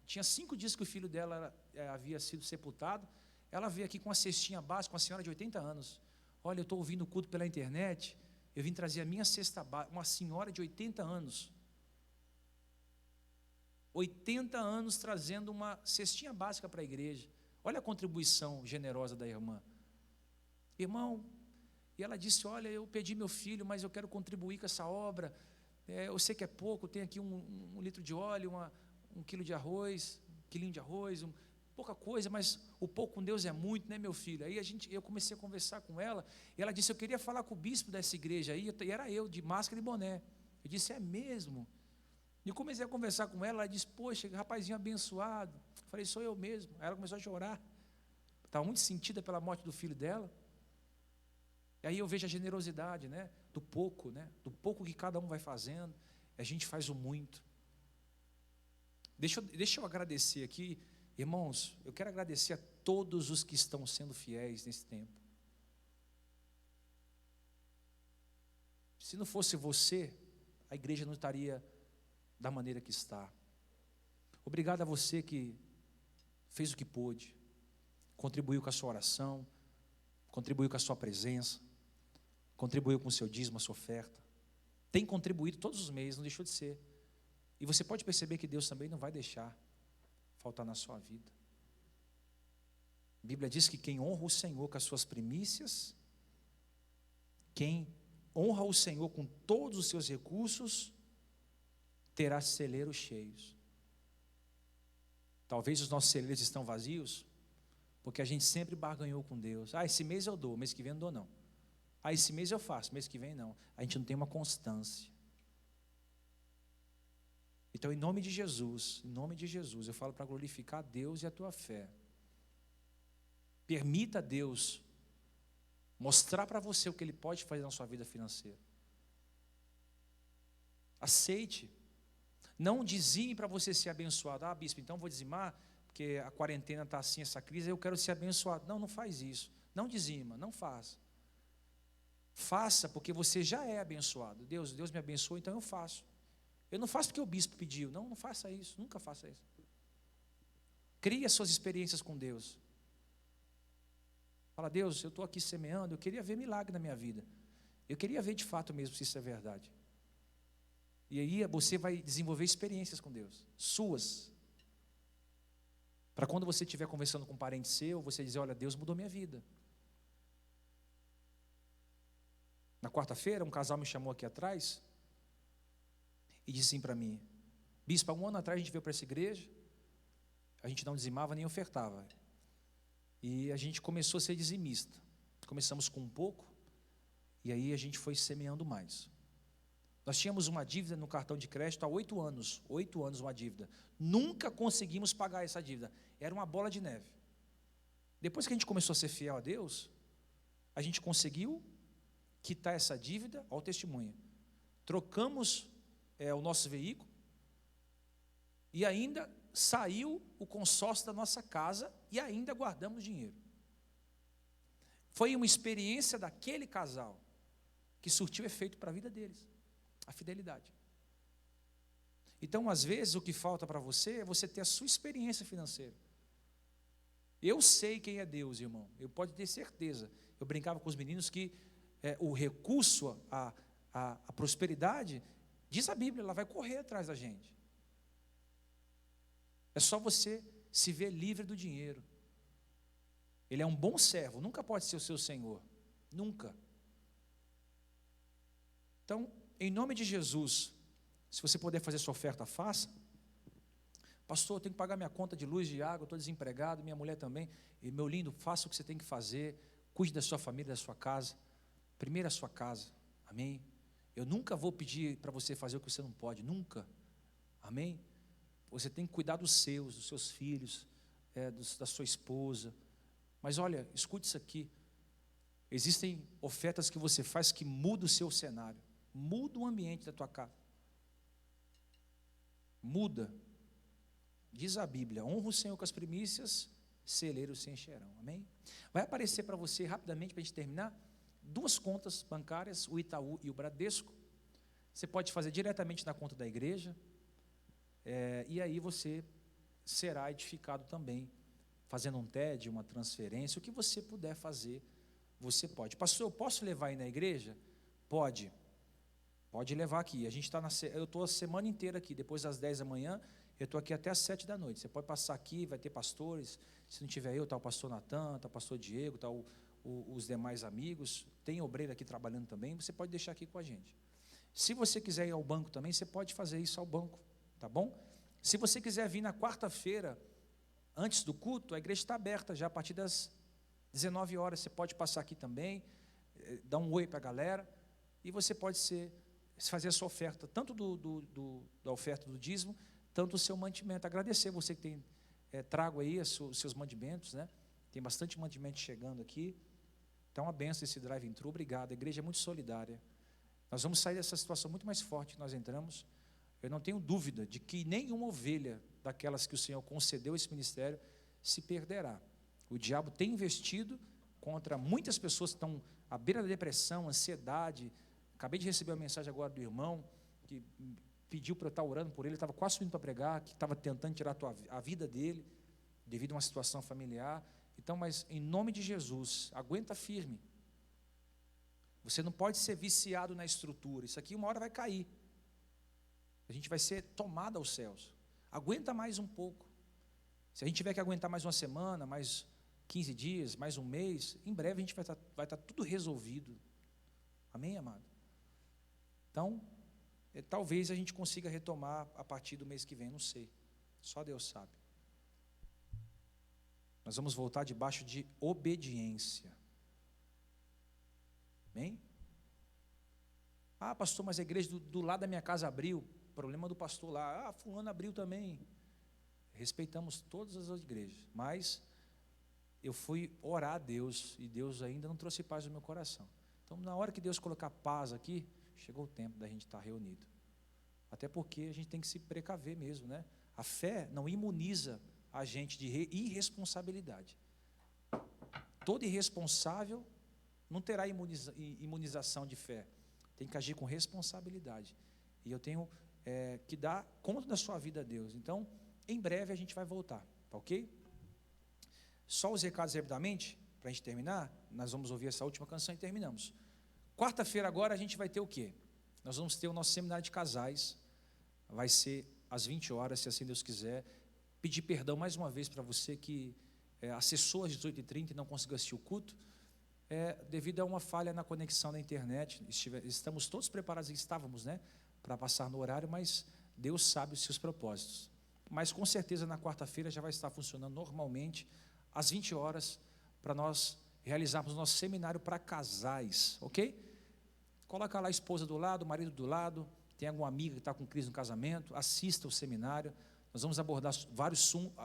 Tinha 5 dias que o filho dela havia sido sepultado. Ela veio aqui com uma cestinha básica, uma senhora de 80 anos. Olha, eu estou ouvindo o culto pela internet, eu vim trazer a minha cesta básica. Uma senhora de 80 anos. 80 anos trazendo uma cestinha básica para a igreja. Olha a contribuição generosa da irmã. Irmão, E ela disse, olha, eu pedi meu filho, mas eu quero contribuir com essa obra, eu sei que é pouco, tem aqui um litro de óleo, 1 quilo de arroz, 1 quilinho de arroz, pouca coisa, mas o pouco com Deus é muito, né, meu filho? Aí eu comecei a conversar com ela, e ela disse, eu queria falar com o bispo dessa igreja aí, e era eu, de máscara e boné. Eu disse, é mesmo? E eu comecei a conversar com ela, ela disse, poxa, rapazinho abençoado. Eu falei, sou eu mesmo. Aí ela começou a chorar, estava muito sentida pela morte do filho dela. E aí eu vejo a generosidade, né, do pouco que cada um vai fazendo, a gente faz o muito. Deixa eu agradecer aqui, irmãos, eu quero agradecer a todos os que estão sendo fiéis nesse tempo. Se não fosse você, a igreja não estaria da maneira que está. Obrigado a você que fez o que pôde, contribuiu com a sua oração, contribuiu com a sua presença, contribuiu com o seu dízimo, a sua oferta. Tem contribuído todos os meses, não deixou de ser. E você pode perceber que Deus também não vai deixar faltar na sua vida. A Bíblia diz que quem honra o Senhor com as suas primícias, quem honra o Senhor com todos os seus recursos, terá celeiros cheios. Talvez os nossos celeiros estão vazios, porque a gente sempre barganhou com Deus. Esse mês eu dou, mês que vem eu não dou não. Esse mês eu faço, mês que vem não. A gente não tem uma constância. Então, em nome de Jesus, eu falo para glorificar a Deus e a tua fé. Permita a Deus mostrar para você o que Ele pode fazer na sua vida financeira. Aceite. Não dizime para você ser abençoado. Bispo, então vou dizimar, porque a quarentena está assim, essa crise, eu quero ser abençoado. Não faz isso. Não dizima, não faça. Faça porque você já é abençoado. Deus me abençoa, então eu faço. Eu não faço porque o bispo pediu. Não faça isso, nunca faça isso. Crie as suas experiências com Deus. Fala, Deus, eu estou aqui semeando, eu queria ver milagre na minha vida. Eu queria ver de fato mesmo se isso é verdade. E aí você vai desenvolver experiências com Deus, suas. Para quando você estiver conversando com um parente seu, você dizer, olha, Deus mudou minha vida. Na quarta-feira, um casal me chamou aqui atrás e disse assim para mim, bispo, há 1 ano atrás a gente veio para essa igreja, a gente não dizimava nem ofertava. E a gente começou a ser dizimista. Começamos com um pouco, e aí a gente foi semeando mais. Nós tínhamos uma dívida no cartão de crédito há 8 anos, 8 anos uma dívida. Nunca conseguimos pagar essa dívida. Era uma bola de neve. Depois que a gente começou a ser fiel a Deus, a gente conseguiu quitar essa dívida, ao testemunho. Trocamos o nosso veículo e ainda saiu o consórcio da nossa casa e ainda guardamos dinheiro. Foi uma experiência daquele casal que surtiu efeito para a vida deles, a fidelidade. Então, às vezes, o que falta para você é você ter a sua experiência financeira. Eu sei quem é Deus, irmão, eu pode ter certeza. Eu brincava com os meninos que o recurso, a prosperidade, diz a Bíblia, ela vai correr atrás da gente. É só você se ver livre do dinheiro. Ele é um bom servo, nunca pode ser o seu senhor, nunca. Então, em nome de Jesus, se você puder fazer sua oferta, faça. Pastor, eu tenho que pagar minha conta de luz e de água, eu estou desempregado, minha mulher também. E, meu lindo, faça o que você tem que fazer, cuide da sua família, da sua casa. Primeiro a sua casa, amém? Eu nunca vou pedir para você fazer o que você não pode, nunca, amém? Você tem que cuidar dos seus filhos, da sua esposa. Mas olha, escute isso aqui. Existem ofertas que você faz que mudam o seu cenário, muda o ambiente da tua casa. Muda. Diz a Bíblia, honra o Senhor com as primícias, celeiros se encherão, amém? Vai aparecer para você rapidamente, para a gente terminar, 2 contas bancárias, o Itaú e o Bradesco. Você pode fazer diretamente na conta da igreja, e aí você será edificado também, fazendo um TED, uma transferência, o que você puder fazer, você pode. Pastor, eu posso levar aí na igreja? Pode levar aqui. Eu estou a semana inteira aqui, depois das 10 da manhã, eu estou aqui até às 7 da noite. Você pode passar aqui, vai ter pastores, se não tiver eu, está o pastor Natan, está o pastor Diego, está o os demais amigos, tem obreiro aqui trabalhando também, você pode deixar aqui com a gente. Se você quiser ir ao banco também, você pode fazer isso ao banco, tá bom? Se você quiser vir na quarta-feira, antes do culto, a igreja está aberta já a partir das 19 horas, você pode passar aqui também, dar um oi para a galera, e você pode fazer a sua oferta, tanto da oferta do dízimo, tanto o seu mantimento. Agradecer você que tem trago aí os seus mantimentos, né? Tem bastante mantimento chegando aqui. Então, uma benção esse drive-thru. Obrigado. A igreja é muito solidária. Nós vamos sair dessa situação muito mais forte que nós entramos. Eu não tenho dúvida de que nenhuma ovelha daquelas que o Senhor concedeu esse ministério se perderá. O diabo tem investido contra muitas pessoas que estão à beira da depressão, ansiedade. Acabei de receber uma mensagem agora do irmão que pediu para eu estar orando por ele, estava quase subindo para pregar, que estava tentando tirar a vida dele, devido a uma situação familiar. Então, mas em nome de Jesus, aguenta firme. Você não pode ser viciado na estrutura, isso aqui uma hora vai cair. A gente vai ser tomado aos céus. Aguenta mais um pouco. Se a gente tiver que aguentar mais uma semana, mais 15 dias, mais um mês, em breve a gente vai estar tudo resolvido. Amém, amado? Então, talvez a gente consiga retomar a partir do mês que vem, não sei. Só Deus sabe. Nós vamos voltar debaixo de obediência. Amém? Ah, pastor, mas a igreja do lado da minha casa abriu. Problema do pastor lá. Ah, fulano abriu também. Respeitamos todas as igrejas, mas eu fui orar a Deus e Deus ainda não trouxe paz no meu coração. Então, na hora que Deus colocar paz aqui, chegou o tempo da gente estar reunido. Até porque a gente tem que se precaver mesmo, né? A fé não imuniza a gente de irresponsabilidade. Todo irresponsável não terá imunização de fé. Tem que agir com responsabilidade. E eu tenho que dar conta da sua vida a Deus. Então, em breve a gente vai voltar, tá ok? Só os recados rapidamente, para a gente terminar. Nós vamos ouvir essa última canção e terminamos. Quarta-feira agora a gente vai ter o quê? Nós vamos ter o nosso seminário de casais. Vai ser às 20 horas, se assim Deus quiser. Pedir perdão mais uma vez para você que acessou às 18h30 e não conseguiu assistir o culto, devido a uma falha na conexão da internet. Estamos todos preparados, estávamos, né, para passar no horário, mas Deus sabe os seus propósitos. Mas com certeza na quarta-feira já vai estar funcionando normalmente, às 20 horas, para nós realizarmos o nosso seminário para casais, ok? Coloca lá a esposa do lado, o marido do lado, tem alguma amiga que está com crise no casamento, assista o seminário. Nós vamos abordar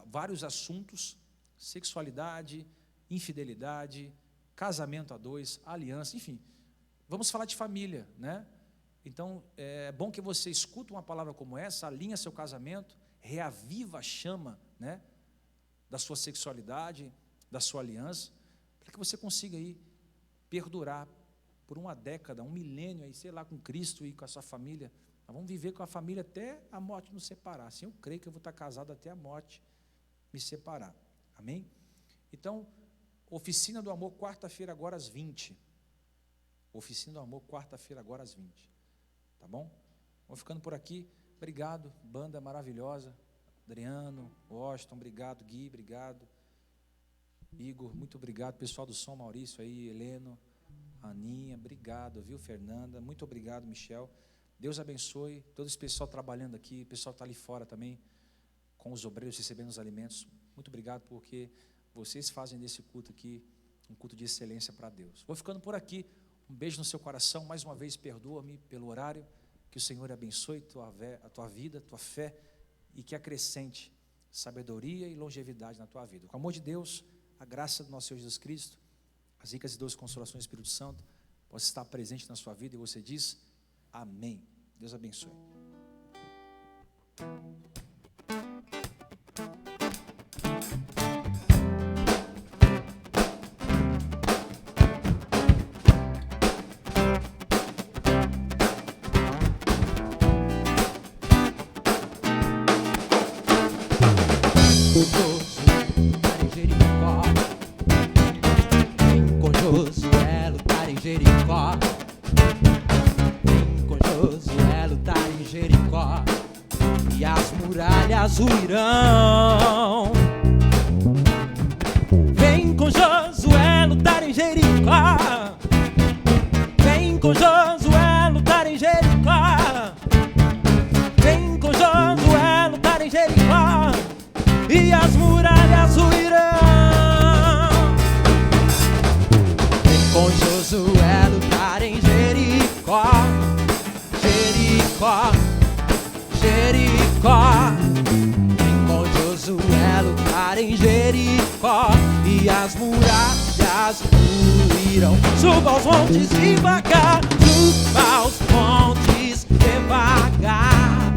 vários assuntos: sexualidade, infidelidade, casamento a dois, aliança, enfim. Vamos falar de família, né? Então, é bom que você escuta uma palavra como essa, alinha seu casamento, reaviva a chama, né, da sua sexualidade, da sua aliança, para que você consiga aí perdurar por uma década, um milênio, aí, sei lá, com Cristo e com a sua família. Nós vamos viver com a família até a morte nos separar. Assim, eu creio que eu vou estar casado até a morte me separar. Amém? Então, Oficina do Amor, quarta-feira agora às 20. Oficina do Amor, quarta-feira agora às 20. Tá bom? Vamos ficando por aqui. Obrigado, banda maravilhosa. Adriano, Washington, obrigado. Gui, obrigado. Igor, muito obrigado. Pessoal do som, Maurício aí, Heleno, Aninha, obrigado, viu, Fernanda? Muito obrigado, Michel. Deus abençoe todo esse pessoal trabalhando aqui, o pessoal está ali fora também, com os obreiros recebendo os alimentos. Muito obrigado, porque vocês fazem desse culto aqui um culto de excelência para Deus. Vou ficando por aqui. Um beijo no seu coração. Mais uma vez, perdoa-me pelo horário. Que o Senhor abençoe a tua vida, a tua fé, e que acrescente sabedoria e longevidade na tua vida. Com o amor de Deus, a graça do nosso Senhor Jesus Cristo, as ricas e doces consolações do Espírito Santo, possa estar presente na sua vida, e você diz amém. Deus abençoe. Vem com Josué lutar em Jericó. Vem com Josué lutar em Jericó. E as muralhas Jericó. Vem com Josué lutar em Jericó, e as muralhas ruirão. Suba aos montes devagar, suba aos montes devagar,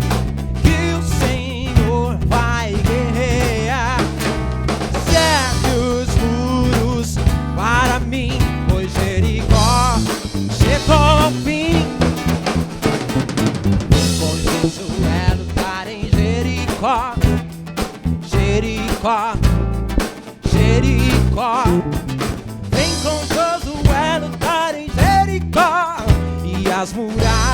que o Senhor vai guerrear. Cerque os muros para mim, pois Jericó chegou ao fim. Com Josué lutar em Jericó, Jericó, Jericó. Vem com Josué lutar em Jericó, e as muralhas